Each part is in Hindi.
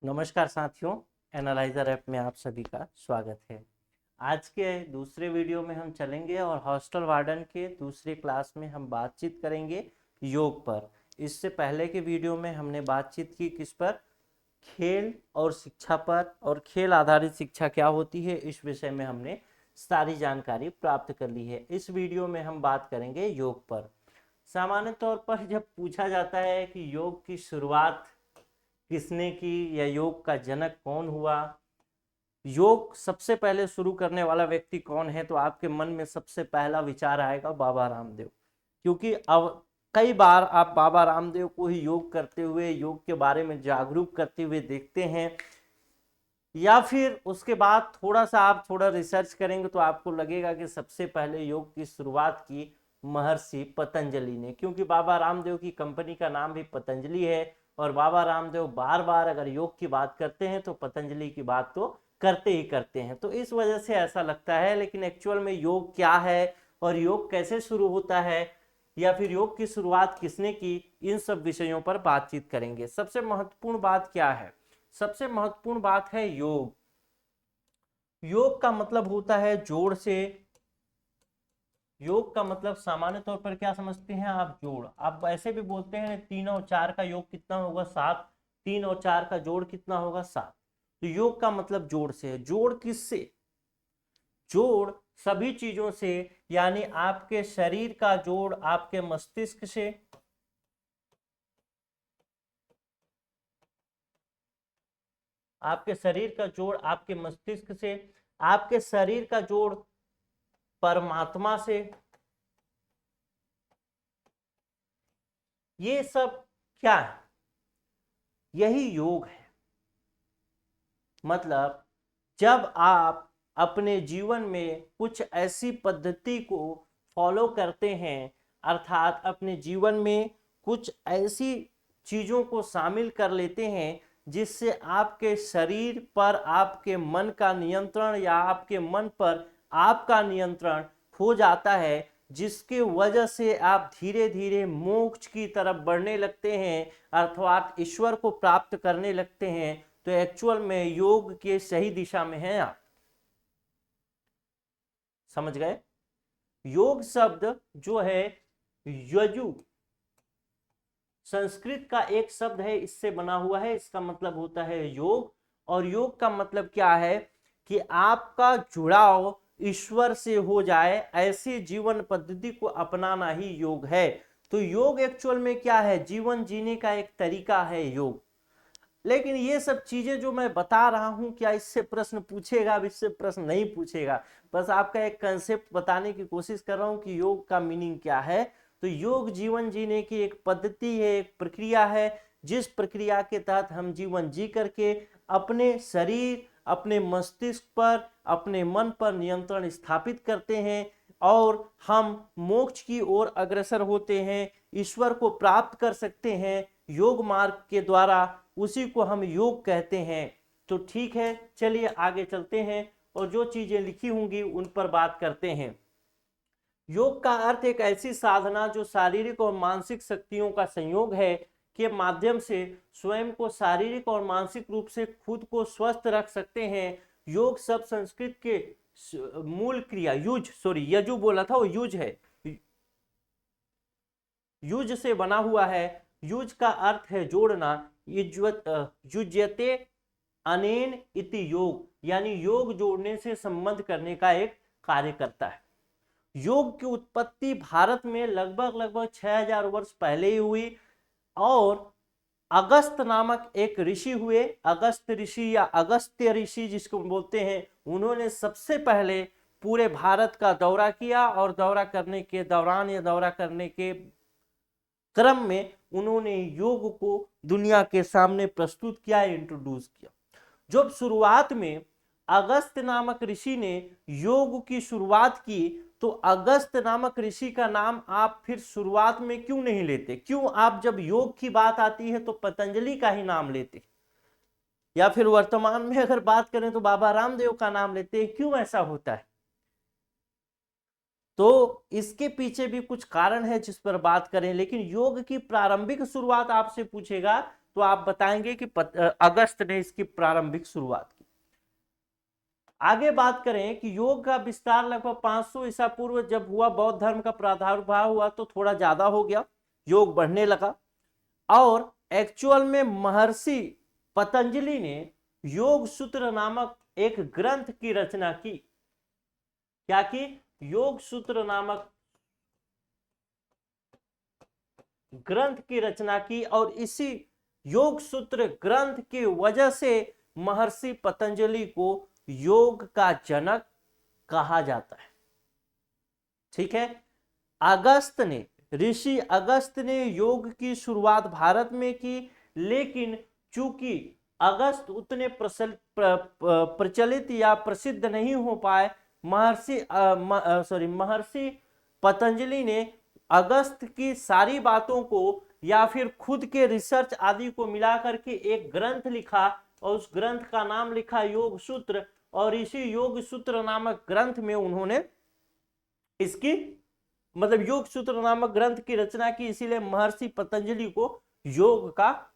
नमस्कार साथियों, एनालाइजर ऐप में आप सभी का स्वागत है। आज के दूसरे वीडियो में हम चलेंगे और हॉस्टल वार्डन के दूसरे क्लास में हम बातचीत करेंगे योग पर। इससे पहले के वीडियो में हमने बातचीत की किस पर? खेल और शिक्षा पर, और खेल आधारित शिक्षा क्या होती है इस विषय में हमने सारी जानकारी प्राप्त कर ली है। इस वीडियो में हम बात करेंगे योग पर। सामान्य तौर पर जब पूछा जाता है कि योग की शुरुआत किसने की या योग का जनक कौन हुआ, योग सबसे पहले शुरू करने वाला व्यक्ति कौन है, तो आपके मन में सबसे पहला विचार आएगा बाबा रामदेव। क्योंकि अब कई बार आप बाबा रामदेव को ही योग करते हुए, योग के बारे में जागरूक करते हुए देखते हैं, या फिर उसके बाद थोड़ा सा आप थोड़ा रिसर्च करेंगे तो आपको लगेगा कि सबसे पहले योग की शुरुआत की महर्षि पतंजलि ने। क्योंकि बाबा रामदेव की कंपनी का नाम भी पतंजलि है, और बाबा रामदेव बार बार अगर योग की बात करते हैं तो पतंजलि की बात तो करते ही करते हैं, तो इस वजह से ऐसा लगता है। लेकिन एक्चुअल में योग क्या है और योग कैसे शुरू होता है, या फिर योग की शुरुआत किसने की, इन सब विषयों पर बातचीत करेंगे। सबसे महत्वपूर्ण बात क्या है? सबसे महत्वपूर्ण बात है योग। योग का मतलब होता है जोड़ से। योग का मतलब सामान्य तौर पर क्या समझते हैं आप? जोड़। आप ऐसे भी बोलते हैं 3 और 4 का योग कितना होगा? 7। 3 और 4 का जोड़ कितना होगा? 7। तो योग का मतलब जोड़ से है। जोड़ किससे? जोड़ सभी चीजों से, यानी आपके शरीर का जोड़ आपके मस्तिष्क से, आपके शरीर का जोड़ आपके मस्तिष्क से, आपके शरीर का जोड़ परमात्मा से, ये सब क्या है? यही योग है। मतलब जब आप अपने जीवन में कुछ ऐसी पद्धति को फॉलो करते हैं, अर्थात अपने जीवन में कुछ ऐसी चीजों को शामिल कर लेते हैं जिससे आपके शरीर पर आपके मन का नियंत्रण या आपके मन पर आपका नियंत्रण हो जाता है, जिसके वजह से आप धीरे धीरे मोक्ष की तरफ बढ़ने लगते हैं, अर्थात ईश्वर को प्राप्त करने लगते हैं, तो एक्चुअल में योग के सही दिशा में हैं आप। समझ गए? योग शब्द जो है यजु, संस्कृत का एक शब्द है, इससे बना हुआ है। इसका मतलब होता है योग। और योग का मतलब क्या है? कि आपका जुड़ाव ईश्वर से हो जाए, ऐसी जीवन पद्धति को अपनाना ही योग है। तो योग एक्चुअल में क्या है? जीवन जीने का एक तरीका है योग। लेकिन ये सब चीजें जो मैं बता रहा हूं, क्या इससे प्रश्न पूछेगा? अब इससे प्रश्न नहीं पूछेगा। बस आपका एक कंसेप्ट बताने की कोशिश कर रहा हूं कि योग का मीनिंग क्या है। तो योग जीवन जीने की एक पद्धति है, एक प्रक्रिया है, जिस प्रक्रिया के तहत हम जीवन जी करके अपने शरीर, अपने मस्तिष्क पर, अपने मन पर नियंत्रण स्थापित करते हैं, और हम मोक्ष की ओर अग्रसर होते हैं, ईश्वर को प्राप्त कर सकते हैं योग मार्ग के द्वारा। उसी को हम योग कहते हैं। तो ठीक है, चलिए आगे चलते हैं और जो चीजें लिखी होंगी उन पर बात करते हैं। योग का अर्थ एक ऐसी साधना जो शारीरिक और मानसिक शक्तियों का संयोग है, के माध्यम से स्वयं को शारीरिक और मानसिक रूप से खुद को स्वस्थ रख सकते हैं। योग शब्द संस्कृत के मूल क्रिया यजु बोला था, वो युज है, युज से बना हुआ है। युज का अर्थ है जोड़ना। युज्यते अनेन इति योग, यानी योग जोड़ने से संबंध करने का एक कार्य करता है। योग की उत्पत्ति भारत में लगभग 6000 वर्ष पहले ही हुई, और अगस्त नामक एक ऋषि हुए, अगस्त ऋषि या अगस्त्य ऋषि जिसको बोलते हैं, उन्होंने सबसे पहले पूरे भारत का दौरा किया, और दौरा करने के दौरान या दौरा करने के क्रम में उन्होंने योग को दुनिया के सामने प्रस्तुत किया, इंट्रोड्यूस किया। जब शुरुआत में अगस्त नामक ऋषि ने योग की शुरुआत की, तो अगस्त नामक ऋषि का नाम आप फिर शुरुआत में क्यों नहीं लेते? क्यों आप जब योग की बात आती है तो पतंजलि का ही नाम लेते, या फिर वर्तमान में अगर बात करें तो बाबा रामदेव का नाम लेते हैं? क्यों ऐसा होता है? तो इसके पीछे भी कुछ कारण है जिस पर बात करें। लेकिन योग की प्रारंभिक शुरुआत आपसे पूछेगा तो आप बताएंगे कि अगस्त ने इसकी प्रारंभिक शुरुआत की। आगे बात करें कि योग का विस्तार लगभग 500 ईसा पूर्व जब हुआ, बौद्ध धर्म का प्रादुर्भाव हुआ तो थोड़ा ज्यादा हो गया, योग बढ़ने लगा। और एक्चुअल में महर्षि पतंजलि ने योग सूत्र नामक एक ग्रंथ की रचना की। क्या की? योग सूत्र नामक ग्रंथ की रचना की, और इसी योग सूत्र ग्रंथ की वजह से महर्षि पतंजलि को योग का जनक कहा जाता है। ठीक है। अगस्त ने, ऋषि अगस्त ने योग की शुरुआत भारत में की, लेकिन चूंकि अगस्त उतने प्रचलित या प्रसिद्ध नहीं हो पाए, महर्षि पतंजलि ने अगस्त की सारी बातों को या फिर खुद के रिसर्च आदि को मिला करके एक ग्रंथ लिखा, और उस ग्रंथ का नाम लिखा योग सूत्र। और इसी योग सूत्र नामक ग्रंथ में उन्होंने इसकी मतलब योग सूत्र नामक ग्रंथ की रचना की, इसीलिए महर्षि पतंजलि को योग का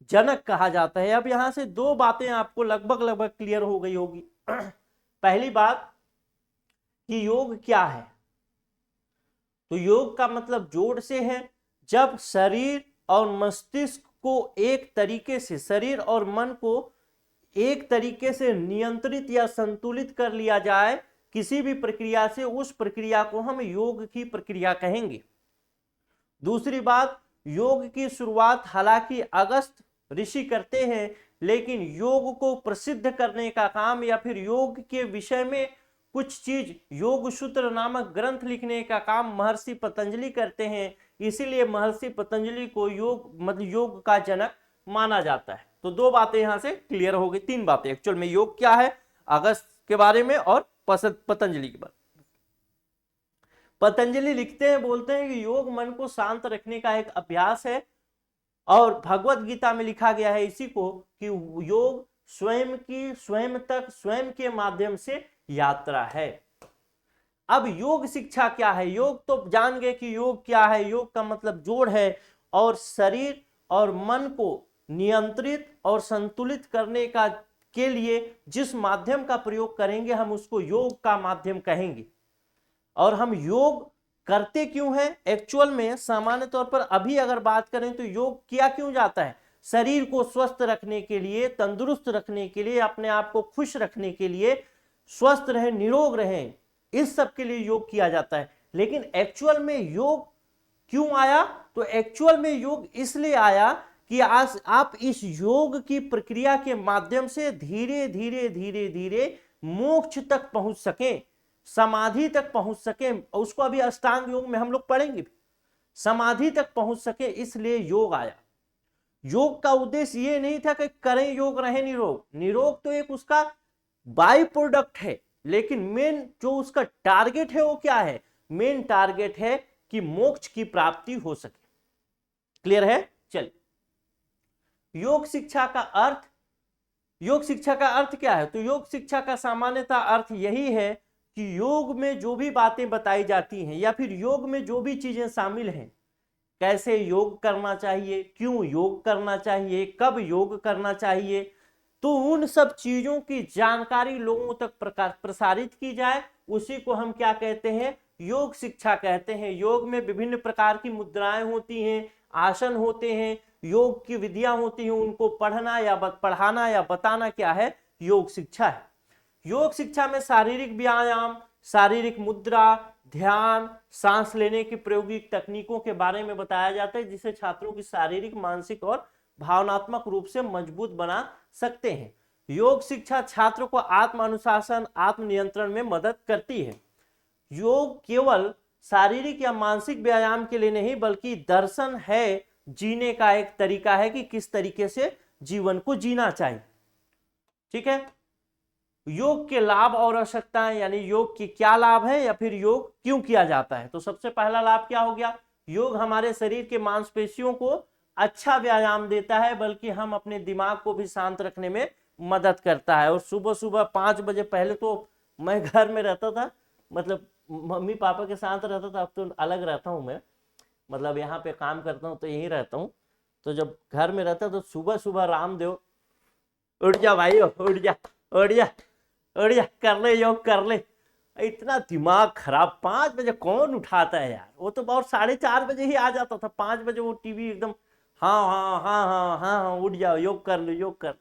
जनक कहा जाता है। अब यहां से दो बातें आपको लगभग क्लियर हो गई होगी। पहली बात कि योग क्या है, तो योग का मतलब जोड़ से है। जब शरीर और मस्तिष्क को एक तरीके से, शरीर और मन को एक तरीके से नियंत्रित या संतुलित कर लिया जाए किसी भी प्रक्रिया से, उस प्रक्रिया को हम योग की प्रक्रिया कहेंगे। दूसरी बात, योग की शुरुआत हालांकि अगस्त ऋषि करते हैं, लेकिन योग को प्रसिद्ध करने का काम या फिर योग के विषय में कुछ चीज, योग सूत्र नामक ग्रंथ लिखने का काम महर्षि पतंजलि करते हैं। इसीलिए महर्षि पतंजलि को योग का जनक माना जाता है। तो दो बातें यहां से क्लियर हो गई, तीन बातें एक्चुअल में, योग क्या है, अगस्त के बारे में, और पतंजलि के बारे में। पतंजलि लिखते हैं, बोलते हैं कि योग मन को शांत रखने का एक अभ्यास है, और भगवत गीता में लिखा गया है इसी को कि योग स्वयं के माध्यम से यात्रा है। अब योग शिक्षा क्या है? योग तो जान गए कि योग क्या है। योग का मतलब जोड़ है, और शरीर और मन को नियंत्रित और संतुलित करने का के लिए जिस माध्यम का प्रयोग करेंगे हम उसको योग का माध्यम कहेंगे। और हम योग करते क्यों हैं? एक्चुअल में सामान्य तौर पर अभी अगर बात करें तो योग किया क्यों जाता है? शरीर को स्वस्थ रखने के लिए, तंदुरुस्त रखने के लिए, अपने आप को खुश रखने के लिए, स्वस्थ रहे, निरोग रहे, इस सब के लिए योग किया जाता है। लेकिन एक्चुअल में योग क्यों आया? तो एक्चुअल में योग इसलिए आया कि आज आप इस योग की प्रक्रिया के माध्यम से धीरे धीरे धीरे धीरे मोक्ष तक पहुंच सकें, समाधि तक पहुंच सके। उसको अभी अष्टांग योग में हम लोग पढ़ेंगे, समाधि तक पहुंच सके, इसलिए योग आया। योग का उद्देश्य ये नहीं था कि करें योग रहे निरोग, निरोग तो एक उसका बाय प्रोडक्ट है, लेकिन मेन जो उसका टारगेट है वो क्या है? मेन टारगेट है कि मोक्ष की प्राप्ति हो सके। क्लियर है? चलिए, योग शिक्षा का अर्थ, योग शिक्षा का अर्थ क्या है? तो योग शिक्षा का सामान्यतः अर्थ यही है कि योग में जो भी बातें बताई जाती हैं या फिर योग में जो भी चीजें शामिल हैं, कैसे योग करना चाहिए, क्यों योग करना चाहिए, कब योग करना चाहिए, तो उन सब चीजों की जानकारी लोगों तक प्रसारित की जाए, उसी को हम क्या कहते हैं? योग शिक्षा कहते हैं। योग में विभिन्न प्रकार की मुद्राएं होती हैं, आसन होते हैं, योग की विधियां होती हैं, उनको पढ़ाना या बताना क्या है? योग शिक्षा है। योग शिक्षा में शारीरिक व्यायाम, शारीरिक मुद्रा, ध्यान, सांस लेने की प्रायोगिक तकनीकों के बारे में बताया जाता है, जिसे छात्रों की शारीरिक, मानसिक और भावनात्मक रूप से मजबूत बना सकते हैं। योग शिक्षा छात्र को आत्म अनुशासन, आत्म नियंत्रण में मदद करती है। योग केवल शारीरिक या मानसिक व्यायाम के लिए नहीं, बल्कि दर्शन है, जीने का एक तरीका है कि किस तरीके से जीवन को जीना चाहिए। ठीक है। योग के लाभ और आवश्यकताएं, यानी योग के क्या लाभ है या फिर योग क्यों किया जाता है। तो सबसे पहला लाभ क्या हो गया? योग हमारे शरीर के मांसपेशियों को अच्छा व्यायाम देता है, बल्कि हम अपने दिमाग को भी शांत रखने में मदद करता है। और सुबह सुबह 5 बजे, पहले तो मैं घर में रहता था, मतलब मम्मी पापा के साथ रहता था, अब तो अलग रहता हूं मैं, मतलब यहाँ पे काम करता हूँ तो यहीं रहता हूँ। तो जब घर में रहता तो सुबह सुबह रामदेव, उठ जा भाई, उठ जा, उठ जा, उठ जा, कर ले योग, कर ले। इतना दिमाग खराब, 5 बजे कौन उठाता है यार। वो तो और 4:30 बजे ही आ जाता था, 5 बजे वो टीवी एकदम, हाँ हाँ हाँ हाँ हाँ हाँ, उठ जाओ, योग कर लो, योग कर।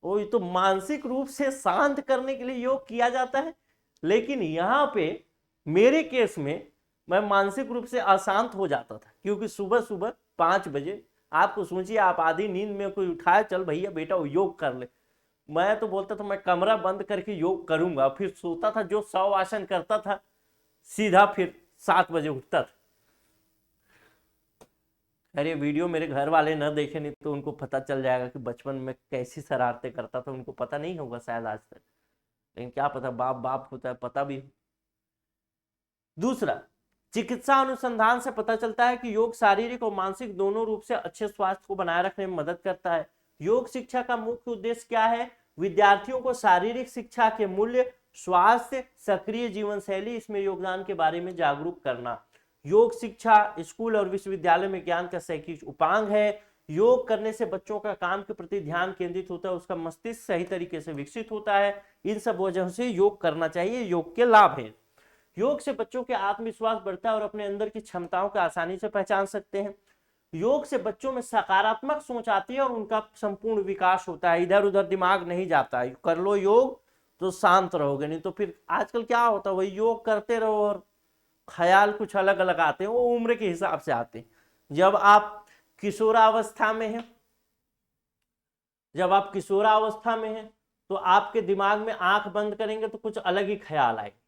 वो तो मानसिक रूप से शांत करने के लिए योग किया जाता है। लेकिन यहाँ पे मेरे केस में मैं मानसिक रूप से अशांत हो जाता था, क्योंकि सुबह सुबह 5 बजे, आपको सोचिए, आप आधी नींद में कोई उठाया, चल भैया बेटा वो योग कर ले, मैं तो बोलता था मैं कमरा बंद करके योग करूंगा, फिर सोता था, जो 100 आसन करता था, सीधा फिर 7 बजे उठता था। अरे वीडियो मेरे घर वाले न देखे, नहीं तो उनको पता चल जाएगा कि बचपन में कैसी शरारतें करता था, उनको पता नहीं होगा शायद आज तक, लेकिन क्या पता, बाप बाप होता है, पता भी। दूसरा, चिकित्सा अनुसंधान से पता चलता है कि योग शारीरिक और मानसिक दोनों रूप से अच्छे स्वास्थ्य को बनाए रखने में मदद करता है। योग शिक्षा का मुख्य उद्देश्य क्या है? विद्यार्थियों को शारीरिक शिक्षा के मूल्य, स्वास्थ्य, सक्रिय जीवन शैली, इसमें योगदान के बारे में जागरूक करना। योग शिक्षा स्कूल और विश्वविद्यालय में ज्ञान का शैक्षिक उपांग है। योग करने से बच्चों का काम के प्रति ध्यान केंद्रित होता है, उसका मस्तिष्क सही तरीके से विकसित होता है। इन सब वजहों से योग करना चाहिए, योग के लाभ हैं। योग से बच्चों के आत्मविश्वास बढ़ता है और अपने अंदर की क्षमताओं को आसानी से पहचान सकते हैं। योग से बच्चों में सकारात्मक सोच आती है और उनका संपूर्ण विकास होता है, इधर उधर दिमाग नहीं जाता है। कर लो योग तो शांत रहोगे, नहीं तो फिर आजकल क्या होता है, वही योग करते रहो और ख्याल कुछ अलग अलग आते हैं, वो उम्र के हिसाब से आते हैं। जब आप किशोरावस्था में हैं, जब आप किशोरावस्था में हैं तो आपके दिमाग में आंख बंद करेंगे तो कुछ अलग ही ख्याल आएंगे,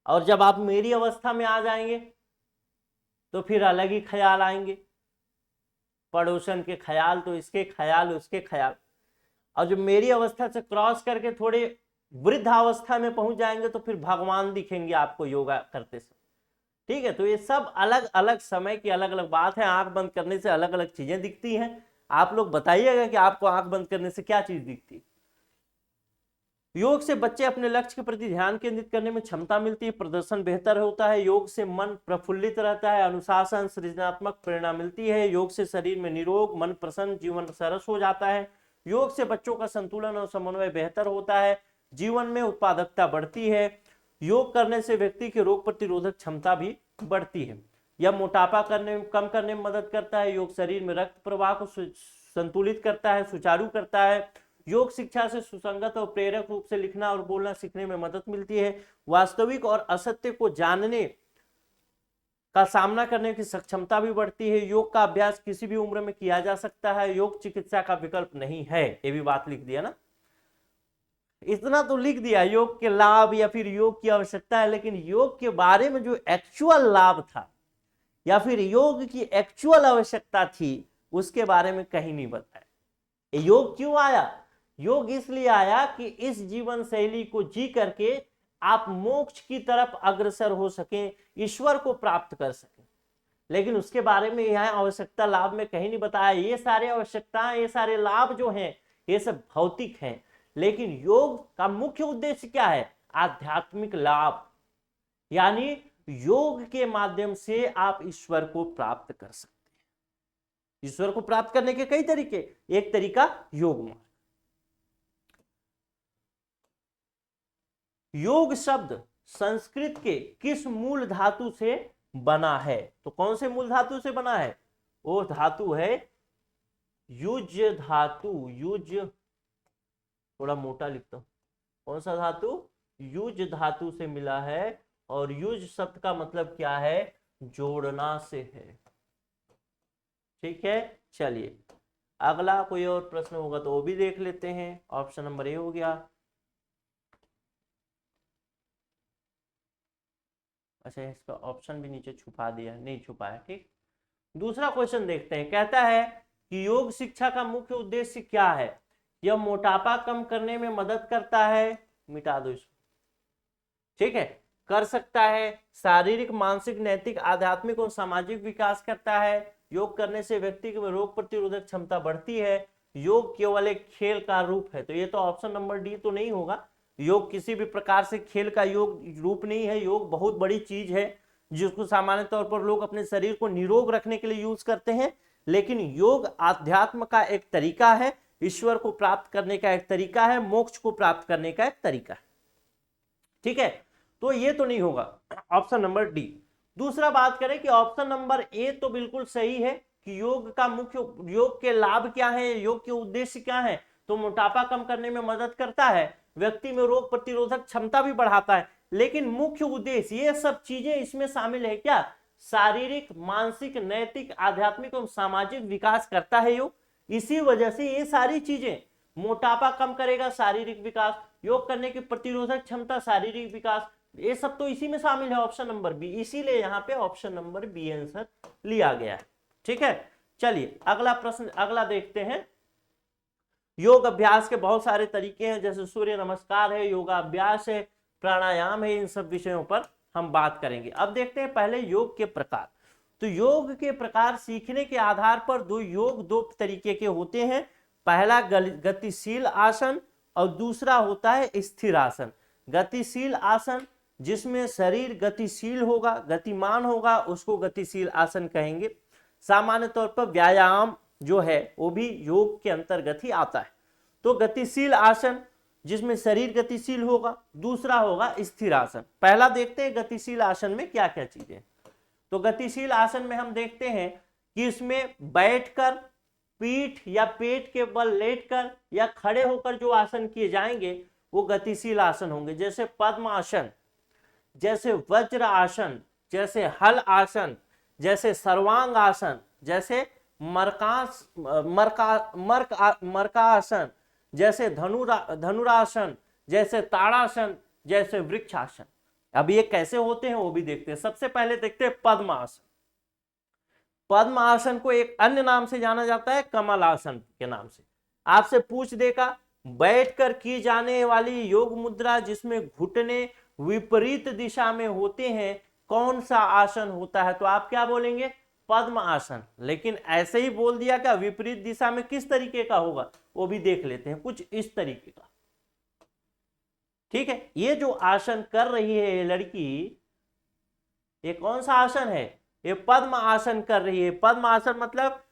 और जब आप मेरी अवस्था में आ जाएंगे तो फिर अलग ही ख्याल आएंगे, पड़ोसन के ख्याल, तो इसके ख्याल, उसके ख्याल। और जब मेरी अवस्था से क्रॉस करके थोड़े वृद्धावस्था में पहुंच जाएंगे तो फिर भगवान दिखेंगे आपको योगा करते समय। ठीक है, तो ये सब अलग अलग समय की अलग अलग बात है। आंख बंद करने से अलग अलग चीजें दिखती हैं। आप लोग बताइएगा कि आपको आंख बंद करने से क्या चीज दिखती है। योग से बच्चे अपने लक्ष्य के प्रति ध्यान केंद्रित करने में क्षमता मिलती है, प्रदर्शन बेहतर होता है। योग से मन प्रफुल्लित रहता है, अनुशासन, सृजनात्मक प्रेरणा मिलती है। योग से शरीर में निरोग, मन प्रसन्न, जीवन सरस हो जाता है। योग से बच्चों का संतुलन और समन्वय बेहतर होता है, जीवन में उत्पादकता बढ़ती है। योग करने से व्यक्ति की रोग प्रतिरोधक क्षमता भी बढ़ती है। यह मोटापा कम करने में मदद करता है। योग शरीर में रक्त प्रवाह को संतुलित करता है, सुचारू करता है। योग शिक्षा से सुसंगत और प्रेरक रूप से लिखना और बोलना सीखने में मदद मिलती है। वास्तविक और असत्य को जानने का सामना करने की सक्षमता भी बढ़ती है। योग का अभ्यास किसी भी उम्र में किया जा सकता है। योग चिकित्सा का विकल्प नहीं है, ये भी बात लिख दिया ना। इतना तो लिख दिया योग के लाभ या फिर योग की आवश्यकता है, लेकिन योग के बारे में जो एक्चुअल लाभ था या फिर योग की एक्चुअल आवश्यकता थी उसके बारे में कहीं नहीं बताया। योग क्यों आया? योग इसलिए आया कि इस जीवन शैली को जी करके आप मोक्ष की तरफ अग्रसर हो सकें, ईश्वर को प्राप्त कर सकें। लेकिन उसके बारे में यहाँ आवश्यकता लाभ में कहीं नहीं बताया। ये सारे आवश्यकताएं, ये सारे लाभ जो हैं, ये सब भौतिक हैं, लेकिन योग का मुख्य उद्देश्य क्या है? आध्यात्मिक लाभ। यानी योग के माध्यम से आप ईश्वर को प्राप्त कर सकते हैं। ईश्वर को प्राप्त करने के कई तरीके, एक तरीका योग मार्ग। योग शब्द संस्कृत के किस मूल धातु से बना है? तो कौन से मूल धातु से बना है? वो धातु है युज धातु। युज, थोड़ा मोटा लिखता हूं, कौन सा धातु? युज धातु से मिला है। और युज शब्द का मतलब क्या है? जोड़ना से है। ठीक है, चलिए अगला कोई और प्रश्न होगा तो वो भी देख लेते हैं। ऑप्शन नंबर ए हो गया। अच्छा, इसका ऑप्शन भी नीचे छुपा दिया, नहीं छुपाया। ठीक, दूसरा क्वेश्चन देखते हैं। कहता है कि योग शिक्षा का मुख्य उद्देश्य क्या है? यह मोटापा कम करने में मदद करता है, मिटा दो इसको। ठीक है, कर सकता है, शारीरिक, मानसिक, नैतिक, आध्यात्मिक और सामाजिक विकास करता है। योग करने से व्यक्ति की रोग प्रतिरोधक क्षमता बढ़ती है। योग केवल एक खेल का रूप है, तो ये तो ऑप्शन नंबर डी तो नहीं होगा। योग किसी भी प्रकार से खेल का योग रूप नहीं है। योग बहुत बड़ी चीज है जिसको सामान्य तौर पर लोग अपने शरीर को निरोग रखने के लिए यूज करते हैं, लेकिन योग आध्यात्म का एक तरीका है, ईश्वर को प्राप्त करने का एक तरीका है, मोक्ष को प्राप्त करने का एक तरीका है। ठीक है, तो ये तो नहीं होगा, ऑप्शन नंबर डी। दूसरा बात करें कि ऑप्शन नंबर ए तो बिल्कुल सही है कि योग का मुख्य, योग के लाभ क्या है, योग के उद्देश्य क्या है, तो मोटापा कम करने में मदद करता है, व्यक्ति में रोग प्रतिरोधक क्षमता भी बढ़ाता है, लेकिन मुख्य उद्देश्य ये सब चीजें इसमें शामिल है क्या, शारीरिक, मानसिक, नैतिक, आध्यात्मिक एवं सामाजिक विकास करता है योग। इसी वजह से ये सारी चीजें, मोटापा कम करेगा, शारीरिक विकास, योग करने की प्रतिरोधक क्षमता, शारीरिक विकास, ये सब तो इसी में शामिल है, ऑप्शन नंबर बी। इसीलिए यहाँ पे ऑप्शन नंबर बी आंसर लिया गया है। ठीक है, चलिए अगला प्रश्न, अगला देखते हैं। योग अभ्यास के बहुत सारे तरीके हैं, जैसे सूर्य नमस्कार है, योगाभ्यास है, प्राणायाम है, इन सब विषयों पर हम बात करेंगे। अब देखते हैं पहले योग के प्रकार। तो योग के प्रकार सीखने के आधार पर दो तरीके के होते हैं। पहला गतिशील आसन और दूसरा होता है स्थिर आसन। गतिशील आसन जिसमें शरीर गतिशील होगा, गतिमान होगा, उसको गतिशील आसन कहेंगे। सामान्य तौर पर व्यायाम जो है वो भी योग के अंतर्गत ही आता है। तो गतिशील आसन जिसमें शरीर गतिशील होगा, दूसरा होगा स्थिर आसन। पहला देखते हैं गतिशील आसन में क्या क्या चीजें। तो गतिशील आसन में हम देखते हैं कि इसमें बैठकर, पीठ या पेट के बल लेटकर या खड़े होकर जो आसन किए जाएंगे वो गतिशील आसन होंगे, जैसे पद्म आसन, जैसे वज्र आसन, जैसे हल आसन, जैसे सर्वांग आसन, जैसे मरकासन, जैसे धनुरासन, जैसे ताड़ासन, जैसे वृक्षासन। अब ये कैसे होते हैं वो भी देखते हैं। सबसे पहले देखते हैं पद्म आसन। पद्म आसन को एक अन्य नाम से जाना जाता है, कमल आसन के नाम से। आपसे पूछ देगा बैठकर की जाने वाली योग मुद्रा जिसमें घुटने विपरीत दिशा में होते हैं, कौन सा आसन होता है, तो आप क्या बोलेंगे, पद्म आसन। लेकिन ऐसे ही बोल दिया क्या, विपरीत दिशा में किस तरीके का होगा वो भी देख लेते हैं, कुछ इस तरीके का। ठीक है, ये जो आसन कर रही है ये लड़की, ये कौन सा आसन है, ये पद्म आसन कर रही है। पद्म आसन मतलब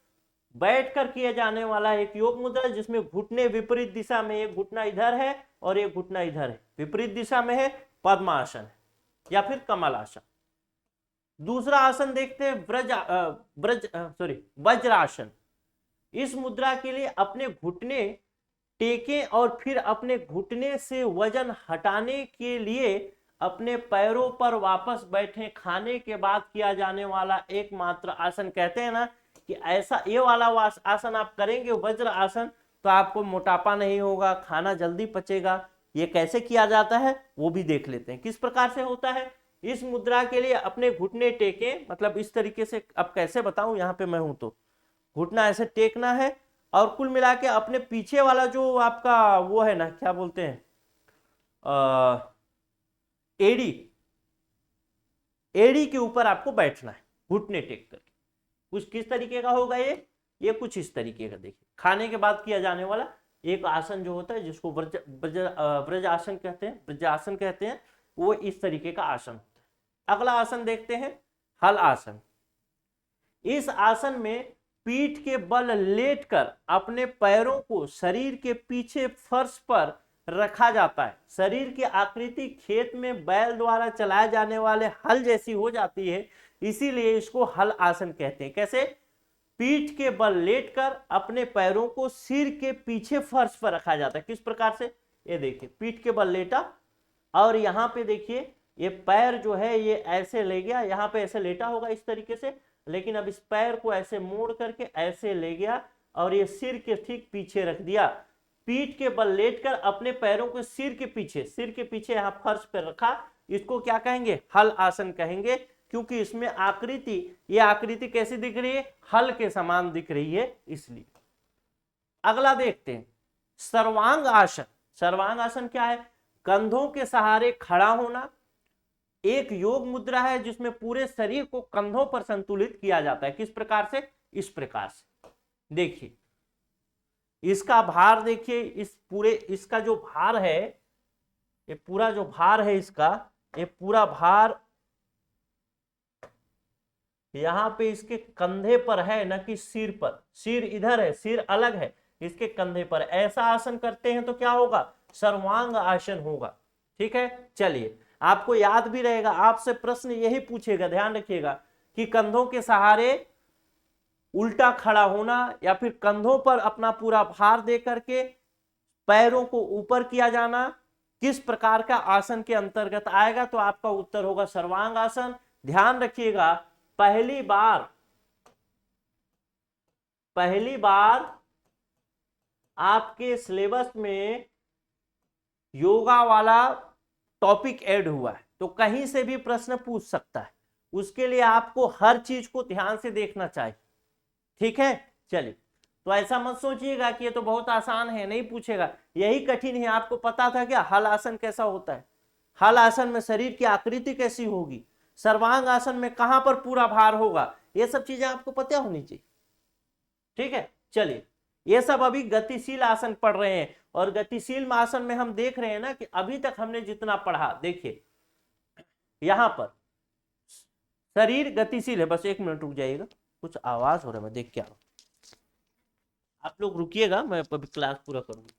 बैठकर किया जाने वाला एक योग मुद्रा जिसमें घुटने विपरीत दिशा में, एक घुटना इधर है और एक घुटना इधर है, विपरीत दिशा में है, पद्म आसन है या फिर कमल आसन। दूसरा आसन देखते हैं वज्रासन। इस मुद्रा के लिए अपने घुटने टेकें और फिर अपने घुटने से वजन हटाने के लिए अपने पैरों पर वापस बैठे। खाने के बाद किया जाने वाला एकमात्र आसन। कहते हैं ना कि ऐसा ये वाला आसन आप करेंगे वज्र आसन तो आपको मोटापा नहीं होगा, खाना जल्दी पचेगा। ये कैसे किया जाता है वो भी देख लेते हैं, किस प्रकार से होता है। इस मुद्रा के लिए अपने घुटने टेके, मतलब इस तरीके से, अब कैसे बताऊं, यहाँ पे मैं हूं तो घुटना ऐसे टेकना है और कुल मिला के अपने पीछे वाला जो आपका वो है ना, क्या बोलते हैं, एड़ी, एड़ी के ऊपर आपको बैठना है घुटने टेक करके। कुछ किस तरीके का होगा ये कुछ इस तरीके का। देखिए खाने के बाद किया जाने वाला एक आसन जो होता है जिसको ब्रज आसन कहते हैं, ब्रजासन कहते हैं, वो इस तरीके का आसन होता है। अगला आसन देखते हैं, हल आसन। इस आसन में पीठ के बल लेटकर अपने पैरों को शरीर के पीछे फर्श पर रखा जाता है। शरीर की आकृति खेत में बैल द्वारा चलाए जाने वाले हल जैसी हो जाती है, इसीलिए इसको हल आसन कहते हैं। कैसे, पीठ के बल लेटकर अपने पैरों को सिर के पीछे फर्श पर रखा जाता है। किस प्रकार से, ये देखिए पीठ के बल लेटा और यहाँ पे देखिए ये पैर जो है ये ऐसे ले गया, यहाँ पे ऐसे लेटा होगा इस तरीके से, लेकिन अब इस पैर को ऐसे मोड़ करके ऐसे ले गया और ये सिर के ठीक पीछे रख दिया। पीठ के बल लेटकर अपने पैरों को सिर के पीछे यहाँ फर्श पर रखा, इसको क्या कहेंगे, हल आसन कहेंगे। क्योंकि इसमें आकृति, ये आकृति कैसी दिख रही है, हल के समान दिख रही है, इसलिए। अगला देखते हैं सर्वांग आसन। सर्वांग आसन क्या है, कंधों के सहारे खड़ा होना। एक योग मुद्रा है जिसमें पूरे शरीर को कंधों पर संतुलित किया जाता है। किस प्रकार से, इस प्रकार से। देखिए इसका भार देखिए, इस पूरे इसका जो भार है, ये पूरा जो भार है इसका, ये पूरा भार यहाँ पे इसके कंधे पर है, न कि सिर पर। सिर इधर है, सिर अलग है, इसके कंधे पर। ऐसा आसन करते हैं तो क्या होगा, सर्वांग आसन होगा। ठीक है, चलिए आपको याद भी रहेगा, आपसे प्रश्न यही पूछेगा, ध्यान रखिएगा कि कंधों के सहारे उल्टा खड़ा होना या फिर कंधों पर अपना पूरा भार दे करके पैरों को ऊपर किया जाना किस प्रकार का आसन के अंतर्गत आएगा, तो आपका उत्तर होगा सर्वांग आसन। ध्यान रखिएगा, पहली बार आपके सिलेबस में योगा वाला टॉपिक ऐड हुआ है, तो कहीं से भी प्रश्न पूछ सकता है, उसके लिए आपको हर चीज को ध्यान से देखना चाहिए। ठीक है, चलिए, तो ऐसा मत सोचिएगा कि ये तो बहुत आसान है, नहीं पूछेगा, यही कठिन है। आपको पता था क्या हल आसन कैसा होता है, हल आसन में शरीर की आकृति कैसी होगी, सर्वांग आसन में कहां पर पूरा भार होगा, ये सब चीजें आपको पता होनी चाहिए। ठीक है, चलिए, ये सब अभी गतिशील आसन पढ़ रहे हैं, और गतिशील आसन में हम देख रहे हैं ना कि अभी तक हमने जितना पढ़ा, देखिए यहां पर शरीर गतिशील है। बस एक मिनट रुक जाइएगा, कुछ आवाज हो रहा है, मैं देख के आ रहा हूं, आप लोग रुकिएगा, मैं अभी क्लास पूरा करूंगा।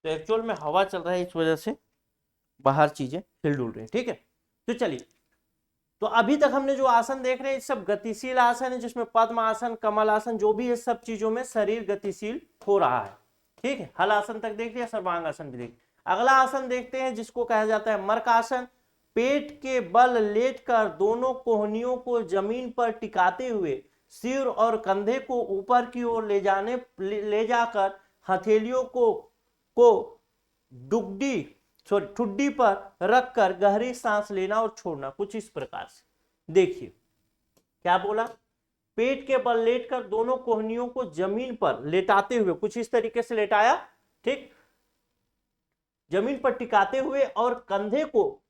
तो एक्चुअल में हवा चल रहा है, इस वजह से बाहर चीजें हिल डुल रही है। ठीक है, तो चलिए, तो अभी तक हमने जो आसन देख रहे हैं सब गतिशील आसन है, जिसमें पद्म आसन, कमल आसन, जो भी है सब चीजों में शरीर गतिशील हो रहा है। ठीक है, हल आसन तक देख लिया, सर्वांग आसन भी देख। अगला आसन देखते हैं जिसको कहा जाता है मर्क आसन। पेट के बल लेटकर दोनों कोहनियों को जमीन पर टिकाते हुए सिर और कंधे को ऊपर की ओर ले जाकर हथेलियों को डुगडी ठुड्डी पर रखकर गहरी सांस लेना और छोड़ना, कुछ इस प्रकार से। देखिए क्या बोला, पेट के बल लेटकर दोनों कोहनियों को जमीन पर लेटाते हुए, कुछ इस तरीके से लेटाया, ठीक, जमीन पर टिकाते हुए, और कंधे को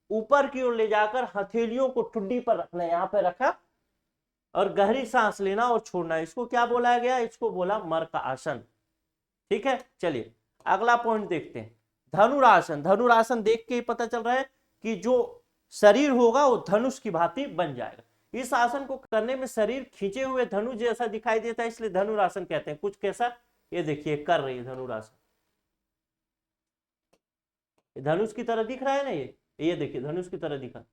ऊपर की ओर ले जाकर हथेलियों को ठुड्डी पर रखना, यहां पर रखा, और गहरी सांस लेना और छोड़ना, इसको क्या बोला गया, इसको बोला मर्क आसन। ठीक है, चलिए अगला पॉइंट देखते हैं, धनुरासन। धनुरासन देख के ही पता चल रहा है कि जो शरीर होगा वो धनुष की भांति बन जाएगा। इस आसन को करने में शरीर खींचे हुए धनुष जैसा दिखाई देता है, इसलिए धनुरासन कहते हैं। कुछ कैसा, ये देखिए कर रही है धनुरासन, धनुष की तरह दिख रहा है ना, ये देखिए धनुष की तरह दिखा,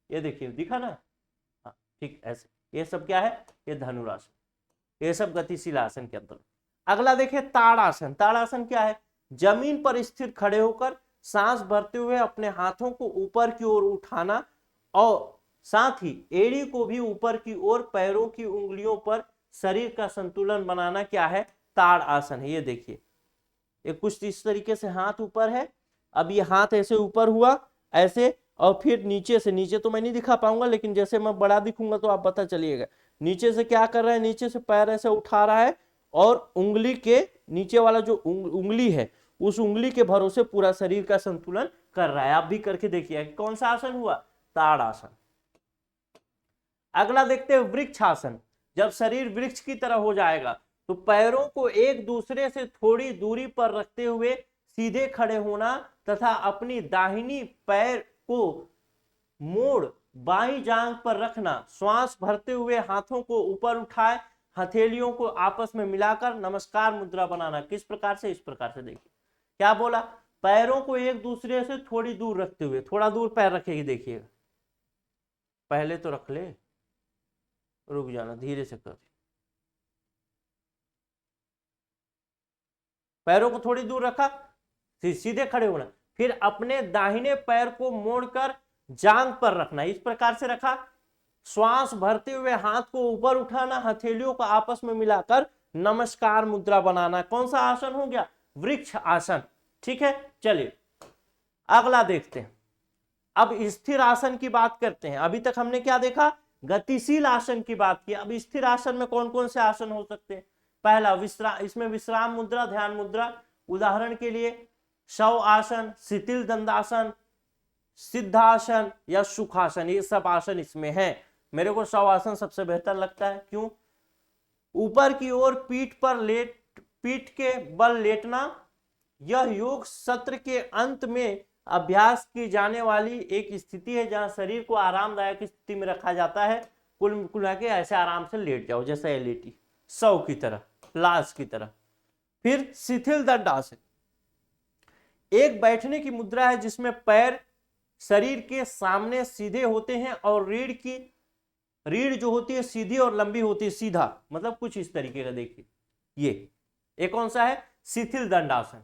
ये देखिए दिखा ना, हाँ ठीक, ऐसे ये सब क्या है, ये धनुरासन, ये सब गतिशील आसन के अंतर्गत। अगला देखिए ताड़ासन। ताड़ासन क्या है, जमीन पर स्थिर खड़े होकर सांस भरते हुए अपने हाथों को ऊपर की ओर उठाना, और साथ ही एड़ी को भी ऊपर की ओर, पैरों की उंगलियों पर शरीर का संतुलन बनाना क्या है, ताड़ आसन है। ये देखिए, ये कुछ इस तरीके से हाथ ऊपर है, अब ये हाथ ऐसे ऊपर हुआ ऐसे, और फिर नीचे से, नीचे तो मैं नहीं दिखा पाऊंगा, लेकिन जैसे मैं बड़ा दिखूंगा तो आप पता चलिएगा, नीचे से क्या कर रहा है, नीचे से पैर ऐसे उठा रहा है, और उंगली के नीचे वाला जो उंगली है, उस उंगली के भरोसे पूरा शरीर का संतुलन कर रहा है। आप भी करके देखिए, कौन सा आसन हुआ, ताड़ आसन। अगला देखते हैं वृक्ष आसन। जब शरीर वृक्ष की तरह हो जाएगा तो पैरों को एक दूसरे से थोड़ी दूरी पर रखते हुए सीधे खड़े होना, तथा अपनी दाहिनी पैर को मोड़ बाईं जांघ पर रखना, श्वास भरते हुए हाथों को ऊपर उठाए, हथेलियों को आपस में मिलाकर नमस्कार मुद्रा बनाना। किस प्रकार से, इस प्रकार से। देखिए क्या बोला, पैरों को एक दूसरे से थोड़ी दूर रखते हुए, थोड़ा दूर पैर रखेगी, देखिएगा, पहले तो रख ले, रुक जाना, धीरे से कर, पैरों को थोड़ी दूर रखा, सीधे खड़े होना, फिर अपने दाहिने पैर को मोड़कर जांघ पर रखना, इस प्रकार से रखा, श्वास भरते हुए हाथ को ऊपर उठाना, हथेलियों को आपस में मिलाकर नमस्कार मुद्रा बनाना। कौन सा आसन हो गया? वृक्ष आसन। ठीक है, चलिए अगला देखते हैं। अब स्थिर आसन की बात करते हैं। अभी तक हमने क्या देखा? गतिशील आसन की बात की। अब स्थिर आसन में कौन कौन से आसन हो सकते हैं? पहला विश्राम, इसमें विश्राम मुद्रा, ध्यान मुद्रा। उदाहरण के लिए शव आसन, शिथिल दंडासन, सिद्धासन या सुखासन, ये सब आसन इसमें है। मेरे को शव आसन सबसे बेहतर लगता है। क्यों? ऊपर की ओर पीठ के बल लेटना। यह योग सत्र के अंत में अभ्यास की जाने वाली एक स्थिति है जहां शरीर को आरामदायक स्थिति में रखा जाता है। कुल मिला के ऐसे आराम से लेट जाओ, जैसे लेटी शव की तरह, लाश की तरह। फिर शिथिल दंडासन, एक बैठने की मुद्रा है जिसमें पैर शरीर के सामने सीधे होते हैं और रीढ़ जो होती है सीधी और लंबी होती है, सीधा मतलब कुछ इस तरीके का। देखिए ये कौन सा है? शिथिल दंडासन।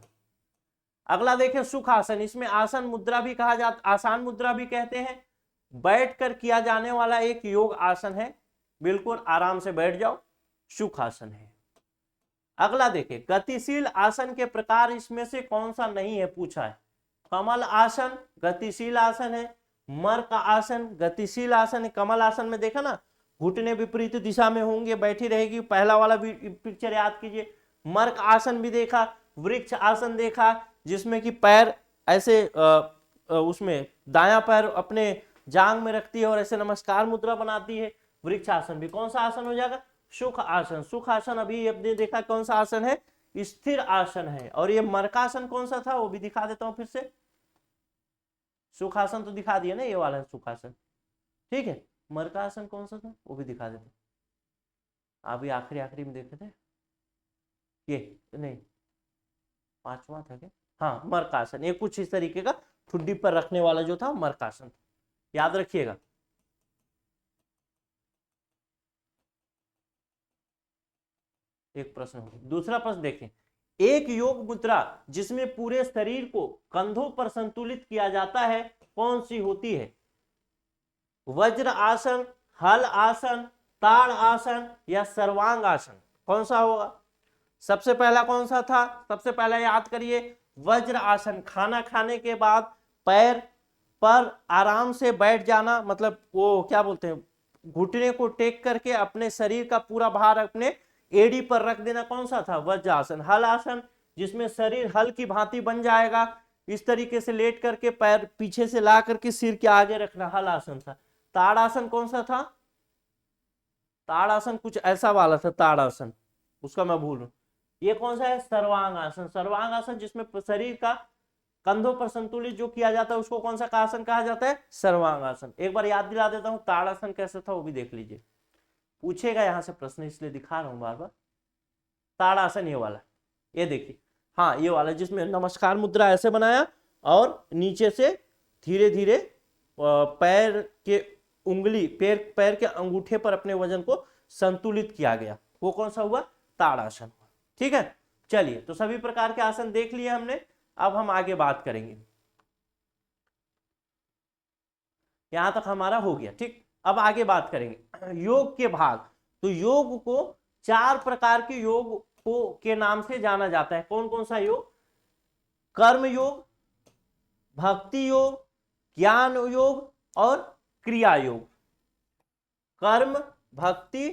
अगला देखें सुखासन। इसमें आसन मुद्रा भी कहा जाता, आसान मुद्रा भी कहते हैं। बैठकर किया जाने वाला एक योग आसन है। बिल्कुल आराम से बैठ जाओ, सुखासन है। अगला देखिए गतिशील आसन के प्रकार इसमें से कौन सा नहीं है, पूछा है। कमल आसन गतिशील आसन है। मर्क आसन गतिशील आसन है। कमल आसन में देखा ना, घुटने विपरीत दिशा में होंगे, बैठी रहेगी। पहला वाला भी पिक्चर याद कीजिए। मर्क आसन भी देखा। वृक्ष आसन देखा, जिसमें कि पैर ऐसे उसमें दायां पैर अपने जांग में रखती है और ऐसे नमस्कार मुद्रा बनाती है। वृक्ष आसन भी कौन सा आसन हो जाएगा? सुख आसन। सुख आसन अभी अपने देखा कौन सा आसन है? स्थिर आसन है। और ये मर्कासन कौन सा था वो भी दिखा देता हूं फिर से। सुखासन तो दिखा दिया ना, ये वाला है सुखासन। ठीक है, मर्कासन कौन सा था वो भी दिखा देता हूं। अभी आखिरी में देखे थे ये, नहीं पांचवा था क्या? हाँ मर्कासन। ये कुछ इस तरीके का ठुड्डी पर रखने वाला जो था मर्कासन, याद रखिएगा। एक प्रश्न हो गया। दूसरा प्रश्न देखें। एक योग मुद्रा जिसमें पूरे शरीर को कंधों पर संतुलित किया जाता है कौन सी होती है? वज्र आसन, हल आसन, ताड़ आसन या सर्वांग आसन? कौन सा होगा? सबसे पहला कौन सा था? सबसे पहला याद करिए, वज्र आसन। खाना खाने के बाद पैर पर आराम से बैठ जाना, मतलब वो क्या बोलते हैं, घुटने को टेक करके अपने शरीर का पूरा भार अपने एड़ी पर रख देना। कौन सा था? वज्र आसन। हल आसन, जिसमें शरीर हल की भांति बन जाएगा, इस तरीके से लेट करके पैर पीछे से ला करके सिर के आगे रखना, हल आसन था। ताड़ आसन कौन सा था? ताड़ आसन कुछ ऐसा वाला था, ताड़ आसन, उसका मैं भूल रहा हूं। ये कौन सा है? सर्वांग आसन। सर्वांग आसन, जिसमें शरीर का कंधों पर संतुलित जो किया जाता है उसको कौन सा आसन कहा जाता है? सर्वांग आसन। एक बार याद दिला देता हूं, ताड़ासन कैसे था वो भी देख लीजिए, पूछेगा यहां से प्रश्न, इसलिए दिखा रहा हूं बार बार। ताड़ासन ये वाला, ये देखिए, हाँ ये वाला, जिसमें नमस्कार मुद्रा ऐसे बनाया और नीचे से धीरे धीरे पैर के उंगली, पैर के अंगूठे पर अपने वजन को संतुलित किया गया, वो कौन सा हुआ? ताड़ासन। ठीक है, चलिए तो सभी प्रकार के आसन देख लिए हमने। अब हम आगे बात करेंगे। यहां तक हमारा हो गया, ठीक। अब आगे बात करेंगे योग के भाग। तो योग को 4 प्रकार के योग को के नाम से जाना जाता है। कौन कौन सा योग? कर्म योग, भक्ति योग, ज्ञान योग और क्रिया योग। कर्म, भक्ति,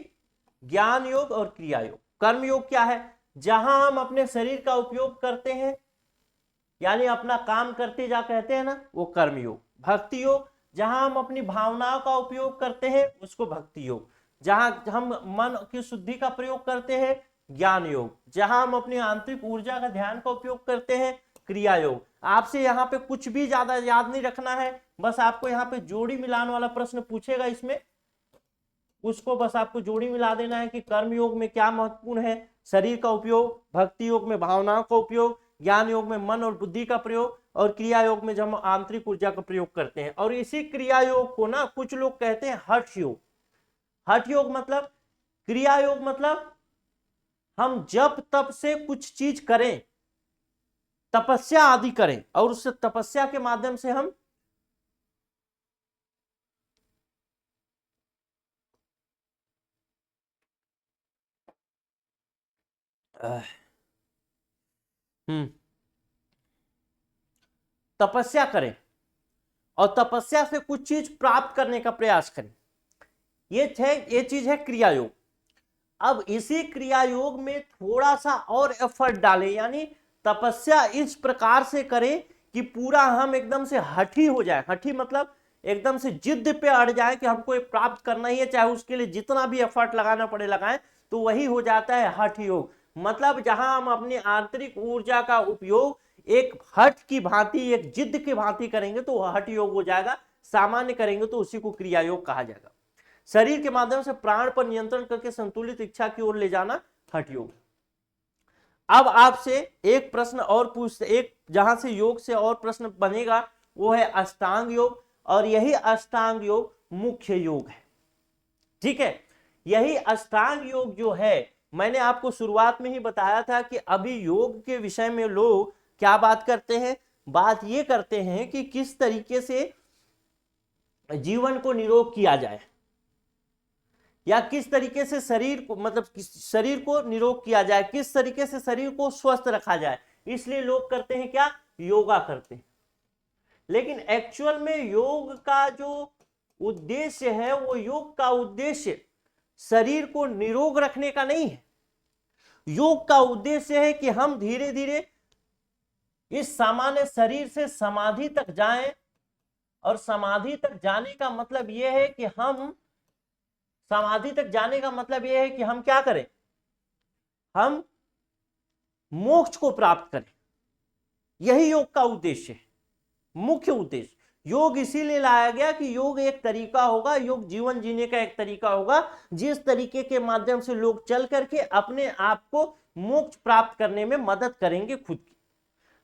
ज्ञान योग और क्रिया योग। कर्म योग क्या है? जहां हम अपने शरीर का उपयोग करते हैं, यानी अपना काम करते जा कहते हैं ना, वो कर्म योग। भक्ति योग, जहां हम अपनी भावनाओं का उपयोग करते हैं उसको भक्ति योग। जहां हम मन की शुद्धि का प्रयोग करते हैं, ज्ञान योग। जहां हम अपनी आंतरिक ऊर्जा का ध्यान का उपयोग करते हैं, क्रिया योग। आपसे यहाँ पे कुछ भी ज्यादा याद नहीं रखना है, बस आपको यहाँ पे जोड़ी मिलान वाला प्रश्न पूछेगा इसमें, उसको बस आपको जोड़ी मिला देना है कि कर्म योग में क्या महत्वपूर्ण है, शरीर का उपयोग, भक्ति योग में भावनाओं का उपयोग, ज्ञान योग में मन और बुद्धि का प्रयोग, और क्रिया योग में जब हम आंतरिक ऊर्जा का प्रयोग करते हैं। और इसी क्रिया योग को ना कुछ लोग कहते हैं हठ योग। हठ योग मतलब, क्रिया योग मतलब हम जब तब से कुछ चीज करें, तपस्या आदि करें, और उस तपस्या के माध्यम से हम तपस्या करें और तपस्या से कुछ चीज प्राप्त करने का प्रयास करें। ये चीज है क्रिया योग। अब इसी क्रिया योग में थोड़ा सा और एफर्ट डालें, यानी तपस्या इस प्रकार से करें कि पूरा हम एकदम से हठी हो जाए। हठी मतलब एकदम से जिद पे अड़ जाए कि हमको ये प्राप्त करना ही है, चाहे उसके लिए जितना भी एफर्ट लगाना पड़े लगाएं, तो वही हो जाता है हठ योग। मतलब जहां हम अपनी आंतरिक ऊर्जा का उपयोग एक हठ की भांति, एक जिद की भांति करेंगे तो वह हठ योग हो जाएगा। सामान्य करेंगे तो उसी को क्रिया योग कहा जाएगा। शरीर के माध्यम से प्राण पर नियंत्रण करके संतुलित इच्छा की ओर ले जाना हठ योग। अब आपसे एक प्रश्न और पूछते, एक जहां से योग से और प्रश्न बनेगा वो है अष्टांग योग, और यही अष्टांग योग मुख्य योग है। ठीक है, यही अष्टांग योग जो है, मैंने आपको शुरुआत में ही बताया था कि अभी योग के विषय में लोग क्या बात करते हैं, बात ये करते हैं कि किस तरीके से जीवन को निरोग किया जाए, या किस तरीके से शरीर को, मतलब शरीर को निरोग किया जाए, किस तरीके से शरीर को स्वस्थ रखा जाए। इसलिए लोग करते हैं क्या, योगा करते हैं। लेकिन एक्चुअल में योग का जो उद्देश्य है, वो योग का उद्देश्य शरीर को निरोग रखने का नहीं है। योग का उद्देश्य है कि हम धीरे धीरे इस सामान्य शरीर से समाधि तक जाएं, और समाधि तक जाने का मतलब यह है कि हम समाधि तक जाने का मतलब यह है कि हम क्या करें, हम मोक्ष को प्राप्त करें। यही योग का उद्देश्य है, मुख्य उद्देश्य। योग इसीलिए लाया गया कि योग एक तरीका होगा, योग जीवन जीने का एक तरीका होगा, जिस तरीके के माध्यम से लोग चल करके अपने आप को मोक्ष प्राप्त करने में मदद करेंगे खुद की।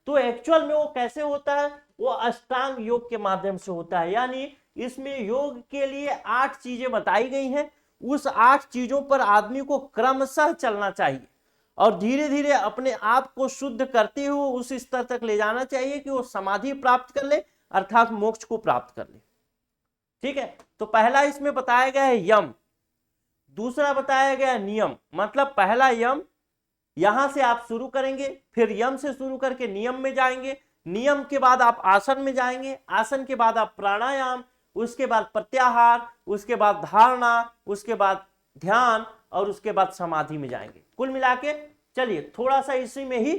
तो एक्चुअल में वो कैसे होता है, वो अष्टांग योग के माध्यम से होता है। यानी इसमें योग के लिए 8 चीजें बताई गई हैं। उस 8 चीजों पर आदमी को क्रमशः चलना चाहिए और धीरे धीरे अपने आप को शुद्ध करते हुए उस स्तर तक ले जाना चाहिए कि वो समाधि प्राप्त कर ले, अर्थात मोक्ष को प्राप्त कर ले। ठीक है, तो पहला इसमें बताया गया है यम, दूसरा बताया गया नियम। मतलब पहला यम, यहां से आप शुरू करेंगे, फिर यम से शुरू करके नियम में जाएंगे, नियम के बाद आप आसन में जाएंगे, आसन के बाद आप प्राणायाम, उसके बाद प्रत्याहार, उसके बाद धारणा, उसके बाद ध्यान, और उसके बाद समाधि में जाएंगे। कुल मिला के चलिए थोड़ा सा इसी में ही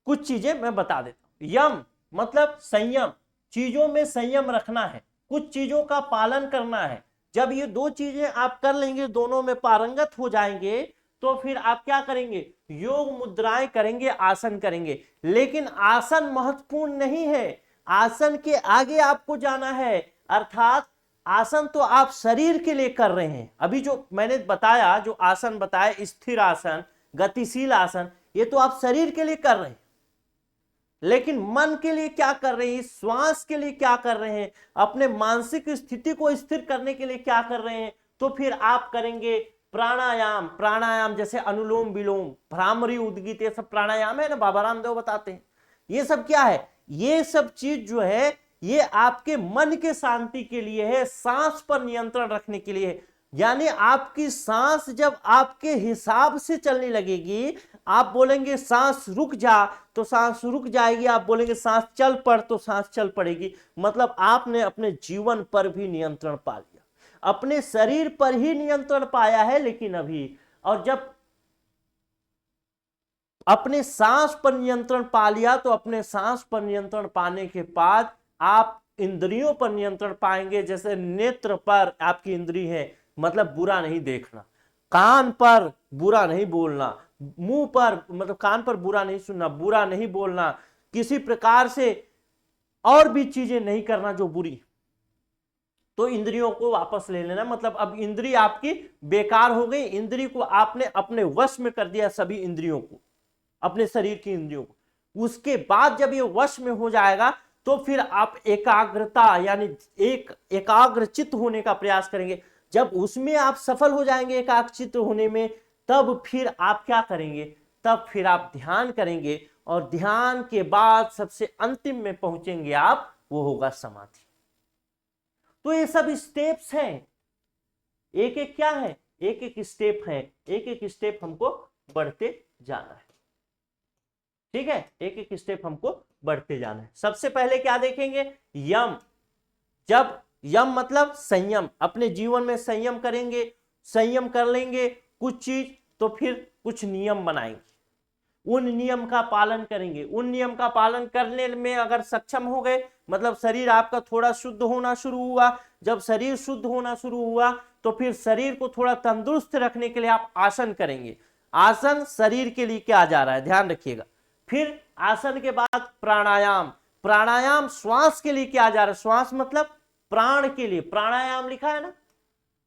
कुछ चीजें मैं बता देता हूं। यम मतलब संयम, चीजों में संयम रखना है, कुछ चीजों का पालन करना है। जब ये 2 चीजें आप कर लेंगे, दोनों में पारंगत हो जाएंगे, तो फिर आप क्या करेंगे, योग मुद्राएं करेंगे, आसन करेंगे। लेकिन आसन महत्वपूर्ण नहीं है, आसन के आगे आपको जाना है। अर्थात आसन तो आप शरीर के लिए कर रहे हैं। अभी जो मैंने बताया, जो आसन बताया, स्थिर आसन, गतिशील आसन, ये तो आप शरीर के लिए कर रहे हैं। लेकिन मन के लिए क्या कर रहे हैं, श्वास के लिए क्या कर रहे हैं, अपने मानसिक स्थिति को स्थिर करने के लिए क्या कर रहे हैं, तो फिर आप करेंगे प्राणायाम। प्राणायाम जैसे अनुलोम विलोम, भ्रामरी उद्गीत, ये सब प्राणायाम है ना, बाबा रामदेव बताते हैं। ये सब क्या है, ये सब चीज जो है ये आपके मन के शांति के लिए है, सांस पर नियंत्रण रखने के लिए है। यानी आपकी सांस जब आपके हिसाब से चलने लगेगी, आप बोलेंगे सांस रुक जा तो सांस रुक जाएगी, आप बोलेंगे सांस चल पड़ तो सांस चल पड़ेगी। मतलब आपने अपने जीवन पर भी नियंत्रण पा लिया, अपने शरीर पर ही नियंत्रण पाया है लेकिन अभी। और जब अपने सांस पर नियंत्रण पा लिया, तो अपने सांस पर नियंत्रण पाने के बाद आप इंद्रियों पर नियंत्रण पाएंगे। जैसे नेत्र पर आपकी इंद्रिय है, मतलब बुरा नहीं देखना, कान पर बुरा नहीं बोलना, मुंह पर मतलब कान पर बुरा नहीं सुनना, बुरा नहीं बोलना, किसी प्रकार से और भी चीजें नहीं करना जो बुरी। तो इंद्रियों को वापस ले लेना, मतलब अब इंद्रिय आपकी बेकार हो गई, इंद्रिय को आपने अपने वश में कर दिया, सभी इंद्रियों को, अपने शरीर की इंद्रियों को। उसके बाद जब ये वश में हो जाएगा, तो फिर आप एकाग्रता यानी एक एकाग्रचित्त होने का प्रयास करेंगे। जब उसमें आप सफल हो जाएंगे एकाग्रचित्त होने में, तब फिर आप क्या करेंगे, तब फिर आप ध्यान करेंगे, और ध्यान के बाद सबसे अंतिम में पहुंचेंगे आप, वो होगा समाधि। तो ये सब स्टेप्स हैं, एक एक क्या है, एक एक स्टेप है, एक एक स्टेप हमको बढ़ते जाना है। ठीक है, एक एक स्टेप हमको बढ़ते जाना है। सबसे पहले क्या देखेंगे, यम। जब यम मतलब संयम, अपने जीवन में संयम करेंगे, संयम कर लेंगे कुछ चीज, तो फिर कुछ नियम बनाएंगे, उन नियम का पालन करेंगे। उन नियम का पालन करने में अगर सक्षम हो गए, मतलब शरीर आपका थोड़ा शुद्ध होना शुरू हुआ। जब शरीर शुद्ध होना शुरू हुआ तो फिर शरीर को थोड़ा तंदुरुस्त रखने के लिए आप आसन करेंगे। आसन शरीर के लिए क्या जा रहा है, ध्यान रखिएगा। फिर आसन के बाद प्राणायाम। प्राणायाम श्वास के लिए क्या जा रहा है, श्वास मतलब प्राण के लिए, प्राणायाम लिखा है ना,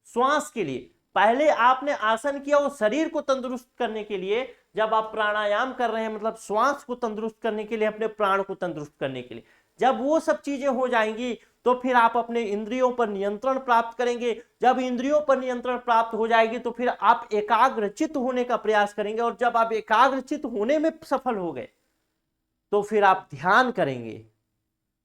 श्वास के लिए। पहले आपने आसन किया वो शरीर को तंदुरुस्त करने के लिए, जब आप प्राणायाम कर रहे हैं मतलब श्वास को तंदुरुस्त करने के लिए, अपने प्राण को तंदुरुस्त करने के लिए। जब वो सब चीजें हो जाएंगी तो फिर आप अपने इंद्रियों पर नियंत्रण प्राप्त करेंगे। जब इंद्रियों पर नियंत्रण प्राप्त हो जाएगी तो फिर आप एकाग्रचित्त होने का प्रयास करेंगे, और जब आप एकाग्रचित्त होने में सफल हो गए तो फिर आप ध्यान करेंगे,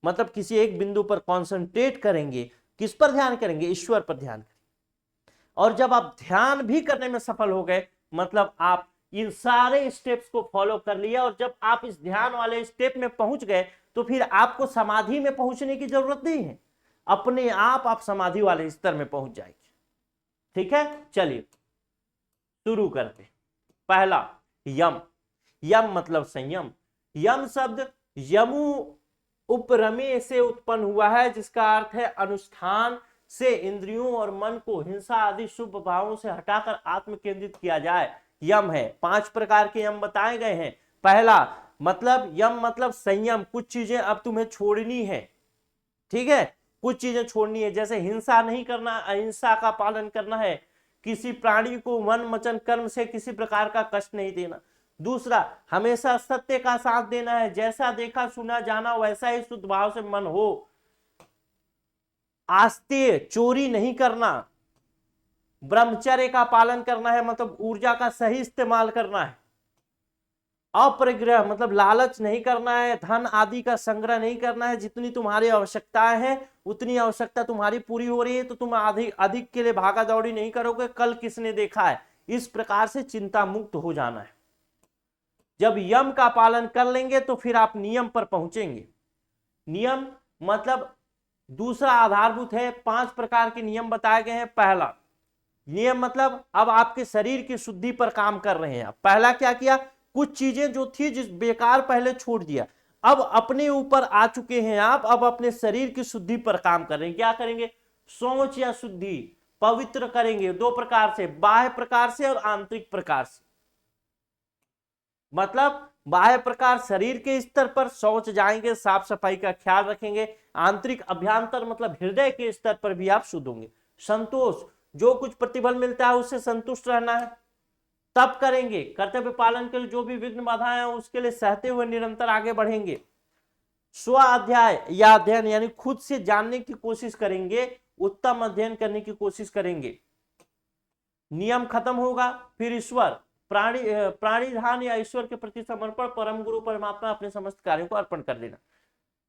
मतलब किसी एक बिंदु पर कॉन्सेंट्रेट करेंगे। किस पर ध्यान करेंगे, ईश्वर पर ध्यान करेंगे। और जब आप ध्यान भी करने में सफल हो गए, मतलब आप इन सारे स्टेप्स को फॉलो कर लिया, और जब आप इस ध्यान वाले स्टेप में पहुंच गए तो फिर आपको समाधि में पहुंचने की जरूरत नहीं है, अपने आप समाधि वाले स्तर में पहुंच जाएंगे। ठीक है, चलिए शुरू करते। पहला यम। यम मतलब संयम। यम शब्द यमु उपरमे से उत्पन्न हुआ है, जिसका अर्थ है अनुष्ठान से इंद्रियों और मन को हिंसा आदि शुभ भावों से हटाकर आत्म केंद्रित किया जाए, यम है। 5 प्रकार के यम बताए गए हैं। पहला मतलब यम मतलब संयम, कुछ चीजें अब तुम्हें छोड़नी है। ठीक है, कुछ चीजें छोड़नी है, जैसे हिंसा नहीं करना, अहिंसा का पालन करना है, किसी प्राणी को मन वचन कर्म से किसी प्रकार का कष्ट नहीं देना। दूसरा, हमेशा सत्य का साथ देना है, जैसा देखा सुना जाना वैसा ही शुद्ध भाव से मन हो। आस्ते, चोरी नहीं करना। ब्रह्मचर्य का पालन करना है, मतलब ऊर्जा का सही इस्तेमाल करना है। अपरिग्रह मतलब लालच नहीं करना है, धन आदि का संग्रह नहीं करना है। जितनी तुम्हारी आवश्यकताएं हैं उतनी आवश्यकता तुम्हारी पूरी हो रही है तो तुम अधिक के लिए भागा दौड़ी नहीं करोगे, कल किसने देखा है, इस प्रकार से चिंता मुक्त हो जाना है। जब यम का पालन कर लेंगे तो फिर आप नियम पर पहुंचेंगे। नियम मतलब दूसरा आधारभूत है, 5 प्रकार के नियम बताए गए हैं। पहला नियम मतलब अब आपके शरीर की शुद्धि पर काम कर रहे हैं। पहला क्या किया, कुछ चीजें जो थी जिस बेकार पहले छोड़ दिया, अब अपने ऊपर आ चुके हैं आप, अब अपने शरीर की शुद्धि पर काम कर रहे हैं। क्या करेंगे, शौच या शुद्धि, पवित्र करेंगे 2 प्रकार से, बाह्य प्रकार से और आंतरिक प्रकार से। मतलब बाह्य प्रकार शरीर के स्तर पर शौच जाएंगे, साफ सफाई का ख्याल रखेंगे। आंतरिक अभ्यंतर मतलब हृदय के स्तर पर भी आप शुद्ध होंगे। संतोष, जो कुछ प्रतिफल मिलता है उससे संतुष्ट रहना है, तब करेंगे। कर्तव्य पालन के लिए जो भी विघ्न बाधाएं हैं उसके लिए सहते हुए निरंतर आगे बढ़ेंगे। स्व अध्याय या अध्ययन यानी खुद से जानने की कोशिश करेंगे, उत्तम अध्ययन करने की कोशिश करेंगे। नियम खत्म होगा, फिर ईश्वर, प्राणिधान या ईश्वर के प्रति समर्पण, परम गुरु परमात्मा अपने समस्त कार्यों को अर्पण कर देना।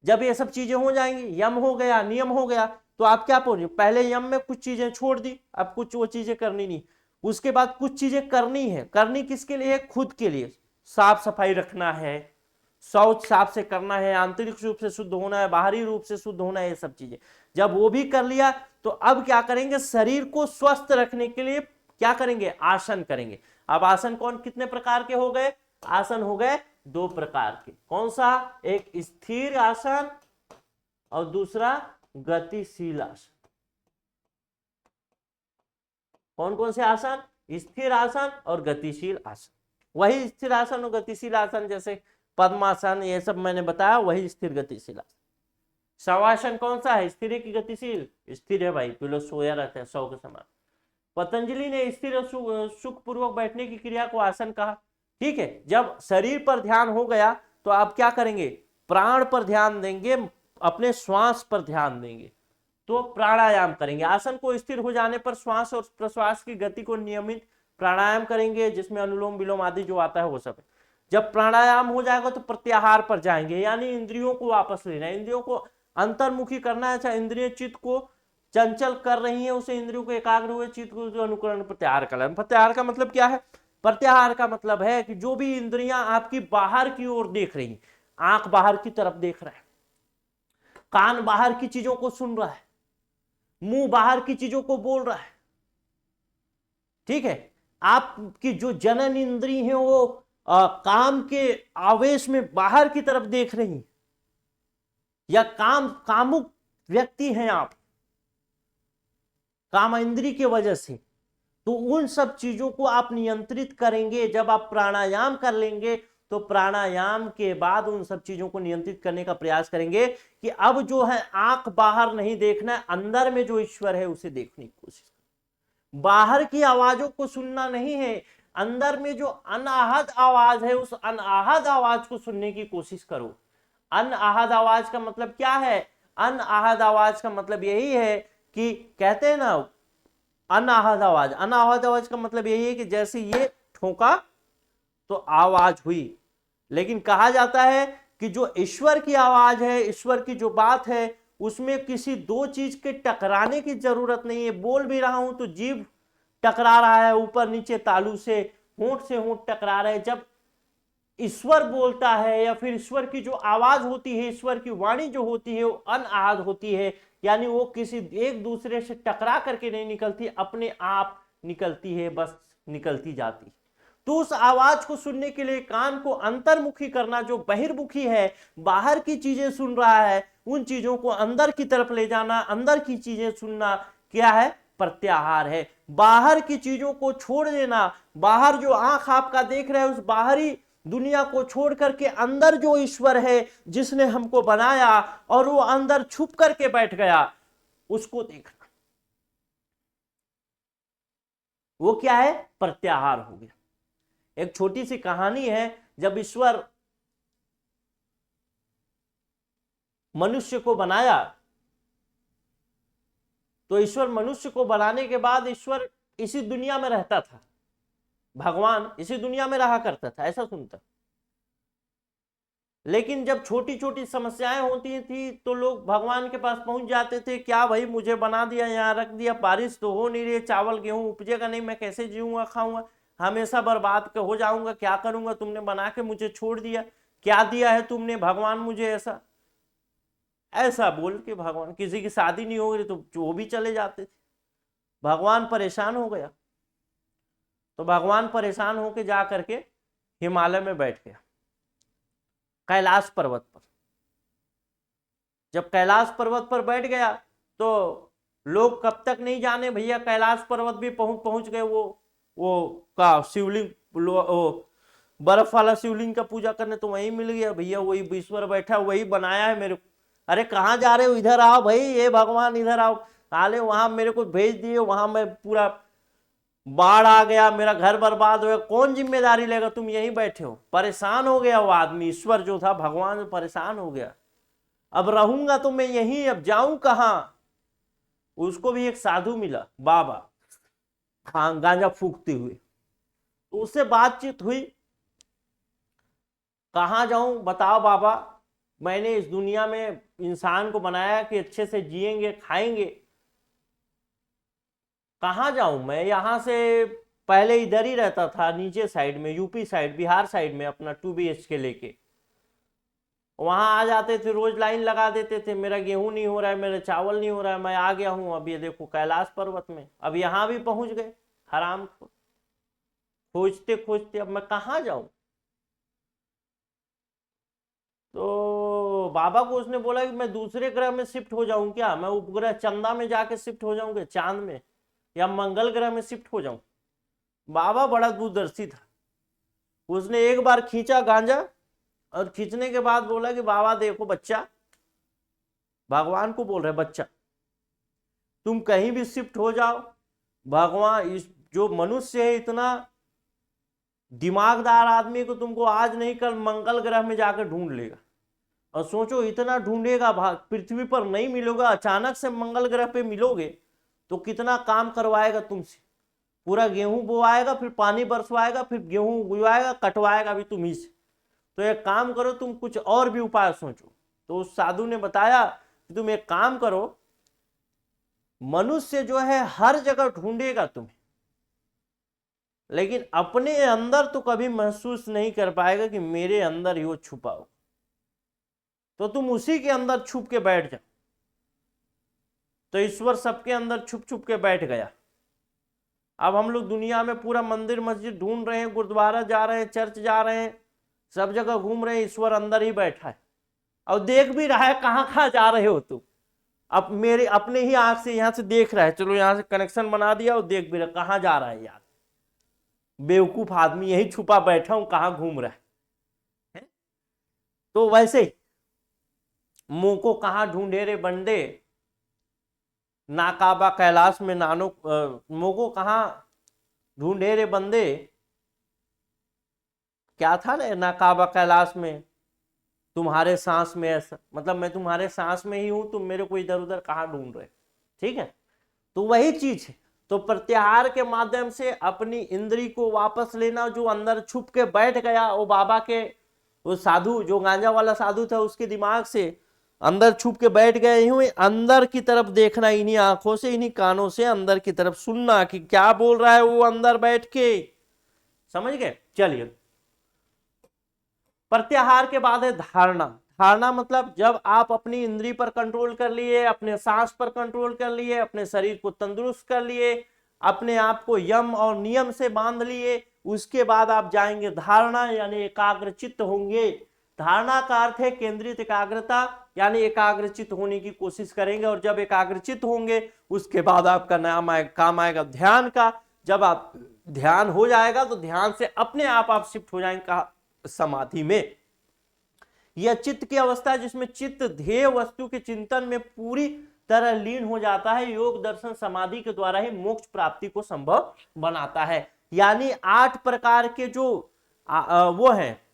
जब ये सब चीजें हो जाएंगी, यम हो गया, नियम हो गया, तो आप क्या पहुंचे, पहले यम में कुछ चीजें छोड़ दी, अब कुछ वो चीजें करनी नहीं। उसके बाद कुछ चीजें करनी है, करनी किसके लिए, खुद के लिए। साफ सफाई रखना है, शौच साफ से करना है, आंतरिक रूप से शुद्ध होना है, बाहरी रूप से शुद्ध होना है, ये सब चीजें जब वो भी कर लिया तो अब क्या करेंगे, शरीर को स्वस्थ रखने के लिए क्या करेंगे, आसन करेंगे। अब आसन कौन कितने प्रकार के हो गए, आसन हो गए 2 प्रकार के। कौन सा, एक स्थिर आसन और दूसरा गतिशील आसन। कौन कौन से आसन, स्थिर आसन और गतिशील आसन। वही स्थिर आसन और गतिशील आसन, जैसे पद्मासन ये सब मैंने बताया, वही स्थिर गतिशील आसन। शवासन कौन सा है, स्थिर की गतिशील, स्थिर है भाई, पिलो सोया रहता है सौ के समान। पतंजलि ने स्थिर और सुख पूर्वक बैठने की क्रिया को आसन कहा। ठीक है, जब शरीर पर ध्यान हो गया तो आप क्या करेंगे, प्राण पर ध्यान देंगे, अपने श्वास पर ध्यान देंगे, तो प्राणायाम करेंगे। आसन को स्थिर हो जाने पर श्वास और प्रश्वास की गति को नियमित प्राणायाम करेंगे, जिसमें अनुलोम विलोम आदि जो आता है वो सब। जब प्राणायाम हो जाएगा तो प्रत्याहार पर जाएंगे, यानी इंद्रियों को वापस लेना है, इंद्रियों को अंतर्मुखी करना है। अच्छा, इंद्रिय चित्त को चंचल कर रही है, उसे इंद्रियों को एकाग्र हुए चित्त को अनुकरण प्रत्याहार करना। प्रत्याहार का मतलब क्या है, प्रत्याहार का मतलब है कि जो भी इंद्रियां आपकी बाहर की ओर देख रही, आंख बाहर की तरफ देख रहा है, कान बाहर की चीजों को सुन रहा है, मुंह बाहर की चीजों को बोल रहा है, ठीक है, आपकी जो जनन इंद्री है वो काम के आवेश में बाहर की तरफ देख रही, या कामुक व्यक्ति हैं आप काम इंद्री की वजह से, तो उन सब चीजों को आप नियंत्रित करेंगे। जब आप प्राणायाम कर लेंगे तो प्राणायाम के बाद उन सब चीजों को नियंत्रित करने का प्रयास करेंगे कि अब जो है आंख बाहर नहीं देखना है, अंदर में जो ईश्वर है उसे देखने की कोशिश, बाहर की आवाजों को सुनना नहीं है, अंदर में जो अनाहत आवाज है उस अनाहत आवाज को सुनने की कोशिश करो। अनाहत आवाज का मतलब क्या है? अनाहत आवाज का मतलब यही है कि कहते हैं ना अनाहत आवाज, अनाहत आवाज का मतलब यही है कि जैसे ये ठोका तो आवाज हुई, लेकिन कहा जाता है कि जो ईश्वर की आवाज है, ईश्वर की जो बात है, उसमें किसी दो चीज के टकराने की जरूरत नहीं है। बोल भी रहा हूं तो जीभ टकरा रहा है ऊपर नीचे तालू से होंठ टकरा रहे। जब ईश्वर बोलता है या फिर ईश्वर की जो आवाज होती है, ईश्वर की वाणी जो होती है वो अनआहत होती है, यानी वो किसी एक दूसरे से टकरा करके नहीं निकलती, अपने आप निकलती है, बस निकलती जाती। तो उस आवाज को सुनने के लिए कान को अंतर्मुखी करना, जो बहिर्मुखी है, बाहर की चीजें सुन रहा है, उन चीजों को अंदर की तरफ ले जाना, अंदर की चीजें सुनना, क्या है? प्रत्याहार है। बाहर की चीजों को छोड़ देना, बाहर जो आंख आपका देख रहा है उस बाहरी दुनिया को छोड़ करके अंदर जो ईश्वर है जिसने हमको बनाया और वो अंदर छुप करके बैठ गया, उसको देखना, वो क्या है? प्रत्याहार हो गया। एक छोटी सी कहानी है, जब ईश्वर मनुष्य को बनाया तो ईश्वर मनुष्य को बनाने के बाद ईश्वर इसी दुनिया में रहता था, भगवान इसी दुनिया में रहा करता था, ऐसा सुनता। लेकिन जब छोटी छोटी समस्याएं होती थी तो लोग भगवान के पास पहुंच जाते थे, क्या भाई मुझे बना दिया, यहाँ रख दिया, बारिश तो हो नहीं रही, चावल गेहूं उपजेगा नहीं, मैं कैसे जीऊंगा खाऊंगा, हमेशा बर्बाद हो जाऊंगा, क्या करूंगा, तुमने बना के मुझे छोड़ दिया, क्या दिया है तुमने भगवान मुझे ऐसा? ऐसा बोल के भगवान, किसी की शादी नहीं हो रही तो वो भी चले जाते थे। भगवान परेशान हो गया, तो भगवान परेशान होके जा करके हिमालय में बैठ गया, कैलाश पर्वत पर। जब कैलाश पर्वत पर बैठ गया तो लोग कब तक नहीं जाने भैया, कैलाश पर्वत भी पहुंच गए, वो का शिवलिंग, वो बर्फ वाला शिवलिंग का पूजा करने, तो वही मिल गया भैया, वही ईश्वर बैठा, वही बनाया है मेरे को। अरे कहाँ जा रहे हो, इधर आओ भाई, ये भगवान इधर आओ। आले वहां मेरे को भेज दिए, वहां मैं पूरा बाढ़ आ गया, मेरा घर बर्बाद हो गया, कौन जिम्मेदारी लेगा, तुम यहीं बैठे हो। परेशान हो गया वो आदमी, ईश्वर जो था भगवान परेशान हो गया, अब रहूंगा तो मैं यहीं, अब जाऊं कहां। उसको भी एक साधु मिला, बाबा, हाँ, गांजा फूकते हुए, तो उससे बातचीत हुई, कहाँ जाऊं बताओ बाबा, मैंने इस दुनिया में इंसान को बनाया कि अच्छे से जिएंगे खाएंगे, कहाँ जाऊं मैं, यहां से पहले इधर ही रहता था नीचे साइड में, यूपी साइड, बिहार साइड में, अपना 2 BHK लेके वहां आ जाते थे, रोज लाइन लगा देते थे, मेरा गेहूं नहीं हो रहा है, मेरा चावल नहीं हो रहा है, मैं आ गया हूं, अब ये देखो कैलाश पर्वत में, अब यहां भी पहुंच गए, हराम को खोजते खोजते, अब मैं कहाँ जाऊं। तो बाबा को उसने बोला कि मैं दूसरे ग्रह में शिफ्ट हो जाऊं क्या, मैं उपग्रह चंदा में जाके शिफ्ट हो जाऊंगा, चांद में, या मंगल ग्रह में शिफ्ट हो जाऊं। बाबा बड़ा दूरदर्शी था, उसने एक बार खींचा गांजा, और खींचने के बाद बोला कि बाबा देखो बच्चा, भगवान को बोल रहे बच्चा, तुम कहीं भी शिफ्ट हो जाओ, भगवान इस जो मनुष्य है इतना दिमागदार आदमी को तुमको आज नहीं कल मंगल ग्रह में जाकर ढूंढ लेगा। और सोचो इतना ढूंढेगा, पृथ्वी पर नहीं मिलोगा, अचानक से मंगल ग्रह पे मिलोगे तो कितना काम करवाएगा तुमसे, पूरा गेहूं बोआएगा, फिर पानी बरसवाएगा, फिर गेहूं उगवाएगा, कटवाएगा भी तुम ही से। तो एक काम करो, तुम कुछ और भी उपाय सोचो। तो उस साधु ने बताया कि तुम एक काम करो, मनुष्य जो है हर जगह ढूंढेगा तुम्हें, लेकिन अपने अंदर तो कभी महसूस नहीं कर पाएगा कि मेरे अंदर योग छुपा हो, तो तुम उसी के अंदर छुप के बैठ जाओ। तो ईश्वर सबके अंदर छुप छुप के बैठ गया। अब हम लोग दुनिया में पूरा मंदिर मस्जिद ढूंढ रहे हैं, गुरुद्वारा जा रहे हैं, चर्च जा रहे हैं, सब जगह घूम रहे हैं, ईश्वर अंदर ही बैठा है और देख भी रहा है कहाँ कहाँ जा रहे हो तुम। अब मेरे अपने ही आंख से यहाँ से देख रहा है, चलो यहाँ से कनेक्शन बना दिया और देख भी रहा कहाँ जा रहा है यार, बेवकूफ आदमी यही छुपा बैठा हूं कहाँ घूम रहा है। तो वैसे ही मुंह को कहाँ ढूंढे रे बंदे, नाकाबा कैलाश में नानो मुंह को कहाँ ढूंढे रे बंदे, क्या था ना, नाकाबा कैलाश में तुम्हारे सांस में, ऐसा मतलब मैं तुम्हारे सांस में ही हूं, तुम मेरे को इधर उधर कहाँ ढूंढ रहे। ठीक है, तो वही चीज है। तो प्रत्याहार के माध्यम से अपनी इंद्री को वापस लेना, जो अंदर छुप के बैठ गया वो बाबा के, वो साधु जो गांजा वाला साधु था उसके दिमाग से अंदर छुप के बैठ गए हुए, अंदर की तरफ देखना, इन्हीं आंखों से इन्हीं कानों से अंदर की तरफ सुनना कि क्या बोल रहा है वो अंदर बैठ के। समझ गए? चलिए, प्रत्याहार के बाद है धारणा। धारणा मतलब जब आप अपनी इंद्री पर कंट्रोल कर लिए, अपने सांस पर कंट्रोल कर लिए, अपने शरीर को तंदुरुस्त कर लिए, अपने आप को यम और नियम से बांध लिए, उसके बाद आप जाएंगे धारणा यानी एकाग्रचित्त होंगे। धारणा का अर्थ है केंद्रित एकाग्रता, यानी एकाग्रचित्त होने की कोशिश करेंगे। और जब एकाग्रचित्त होंगे उसके बाद आपका काम आएगा ध्यान का। जब आप ध्यान हो जाएगा तो ध्यान से अपने आप शिफ्ट हो जाएंगे समाधि में। यह चित्त की अवस्था है जिसमें चित्त ध्येय वस्तु के चिंतन में पूरी तरह लीन हो जाता है। योग दर्शन समाधि के द्वारा ही मोक्ष प्राप्ति को संभव बनाता है। यानी 8 प्रकार के जो वो है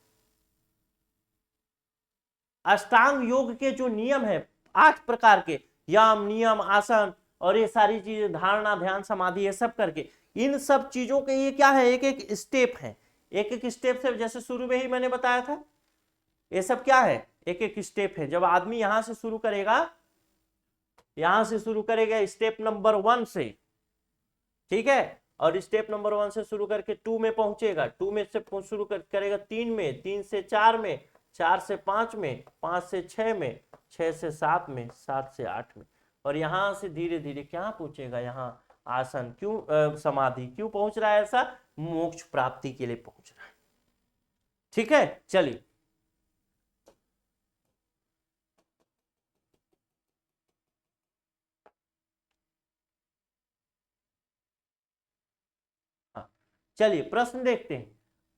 अष्टांग योग के जो नियम है, 8 प्रकार के, यम नियम आसन और ये सारी चीजें, धारणा ध्यान समाधि, ये सब करके, इन सब चीजों के ये क्या है, एक एक स्टेप है। एक एक स्टेप से, जैसे शुरू में ही मैंने बताया था, ये सब क्या है, एक एक स्टेप है। जब आदमी यहां से शुरू करेगा, यहां से शुरू करेगा स्टेप नंबर 1 से, ठीक है, और स्टेप नंबर 1 से शुरू करके 2 में पहुंचेगा, 2 में से शुरू करेगा 3 में, 3 से 4 में, 4 से 5 में, 5 से 6 में, 6 से 7 में, 7 से 8 में, और यहां से धीरे धीरे क्या पहुंचेगा, यहाँ आसन। क्यों समाधि क्यों पहुंच रहा है ऐसा? मोक्ष प्राप्ति के लिए पहुंच रहा है। ठीक है, चलिए चलिए प्रश्न देखते हैं।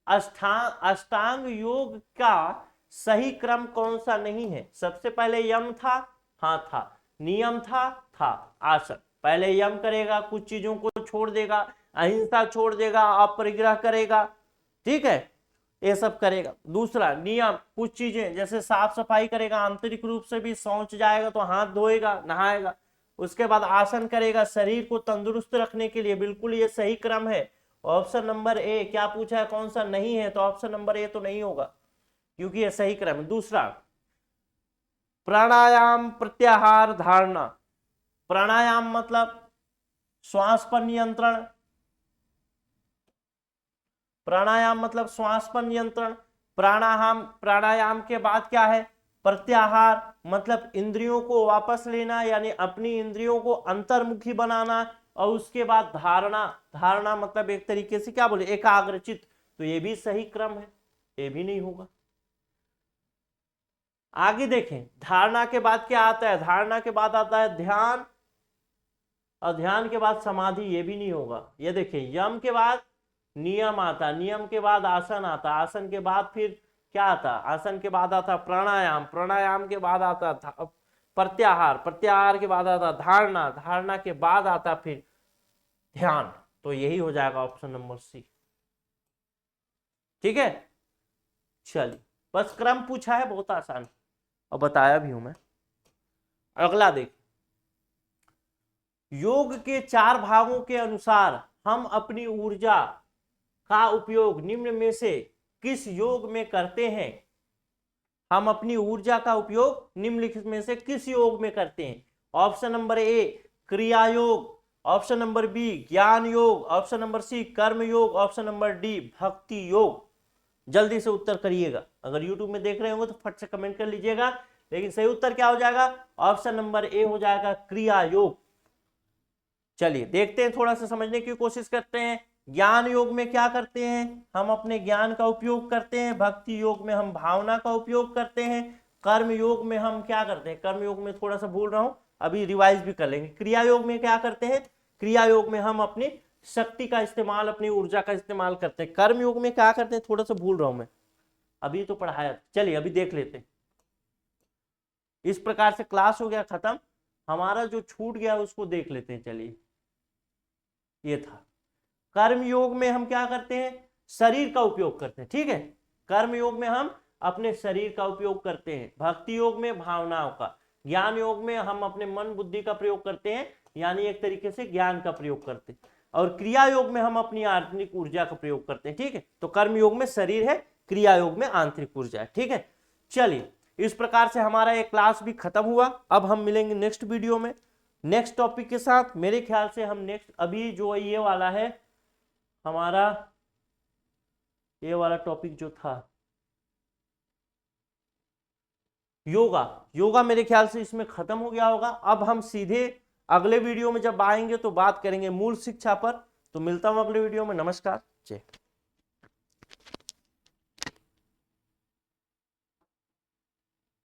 अष्टांग योग का सही क्रम कौन सा नहीं है? सबसे पहले यम था, हाँ था, नियम था, आसन। पहले यम करेगा, कुछ चीजों को छोड़ देगा, अहिंसा छोड़ देगा, अपरिग्रह करेगा, ठीक है, ये सब करेगा। दूसरा नियम, कुछ चीजें जैसे साफ सफाई करेगा, आंतरिक रूप से भी शौच जाएगा तो हाथ धोएगा, नहाएगा। उसके बाद आसन करेगा शरीर को तंदुरुस्त रखने के लिए, बिल्कुल ये सही क्रम है। ऑप्शन नंबर ए, क्या पूछा है कौन सा नहीं है, तो ऑप्शन नंबर ए तो नहीं होगा क्योंकि यह सही क्रम है। दूसरा प्राणायाम प्रत्याहार धारणा। प्राणायाम मतलब श्वास पर नियंत्रण, प्राणायाम मतलब श्वास पर नियंत्रण। प्राणायाम के बाद क्या है? प्रत्याहार मतलब इंद्रियों को वापस लेना, यानी अपनी इंद्रियों को अंतर्मुखी बनाना। और उसके बाद धारणा, धारणा मतलब एक तरीके से क्या बोले, एकाग्रचित्त। तो ये भी सही क्रम है, ये भी नहीं होगा। आगे देखें, धारणा के बाद क्या आता है? धारणा के बाद आता है ध्यान, और ध्यान के बाद समाधि, ये भी नहीं होगा। ये देखिए, यम के बाद नियम आता, नियम के बाद आसन आता, आसन के बाद फिर क्या आता? आसन के बाद आता प्राणायाम, प्राणायाम के बाद आता प्रत्याहार, प्रत्याहार के बाद आता धारणा, धारणा के बाद आता फिर ध्यान। तो यही हो जाएगा ऑप्शन नंबर सी। ठीक है, चलिए बस क्रम पूछा है, बहुत आसान और बताया भी हूं मैं। अगला देख, योग के 4 भागों के अनुसार हम अपनी ऊर्जा का उपयोग निम्न में से किस योग में करते हैं? हम अपनी ऊर्जा का उपयोग निम्नलिखित में से किस योग में करते हैं? ऑप्शन नंबर ए क्रिया योग, ऑप्शन नंबर बी ज्ञान योग, ऑप्शन नंबर सी कर्म योग, ऑप्शन नंबर डी भक्ति योग। जल्दी से उत्तर करिएगा, अगर यूट्यूब में देख रहे होंगे तो फट से कमेंट कर लीजिएगा। लेकिन सही उत्तर क्या हो जाएगा? ऑप्शन नंबर ए हो जाएगा क्रिया योग। चलिए देखते हैं, थोड़ा सा समझने की कोशिश करते हैं। ज्ञान योग में क्या करते हैं? हम अपने ज्ञान का उपयोग करते हैं। भक्ति योग में हम भावना का उपयोग करते हैं। कर्म योग में हम क्या करते हैं? कर्म योग में थोड़ा सा भूल रहा हूं, अभी रिवाइज भी कर लेंगे। क्रिया योग में क्या करते हैं? क्रिया योग में हम अपनी शक्ति का इस्तेमाल, अपनी ऊर्जा का इस्तेमाल करते हैं। कर्म योग में क्या करते हैं? थोड़ा सा भूल रहा हूं मैं, अभी तो पढ़ाया। चलिए अभी देख लेते हैं। इस प्रकार से क्लास हो गया खत्म। हमारा जो छूट गया उसको देख लेते हैं। चलिए, ये था कर्म योग में हम क्या करते हैं? शरीर का उपयोग करते हैं। ठीक है, कर्म योग में हम अपने शरीर का उपयोग करते हैं। भक्ति योग में भावनाओं का। ज्ञान योग में हम अपने मन बुद्धि का प्रयोग करते हैं, यानी एक तरीके से ज्ञान का प्रयोग करते हैं। और क्रिया योग में हम अपनी आंतरिक ऊर्जा का प्रयोग करते हैं। ठीक है, तो कर्म योग में शरीर है, क्रिया योग में आंतरिक ऊर्जा है। ठीक है, चलिए इस प्रकार से हमारा एक क्लास भी खत्म हुआ। अब हम मिलेंगे नेक्स्ट वीडियो में नेक्स्ट टॉपिक के साथ। मेरे ख्याल से हम नेक्स्ट, अभी जो ये वाला है हमारा, ये वाला टॉपिक जो था योगा, योगा मेरे ख्याल से इसमें खत्म हो गया होगा। अब हम सीधे अगले वीडियो में जब आएंगे तो बात करेंगे मूल शिक्षा पर। तो मिलता हूं अगले वीडियो में। नमस्कार, जय।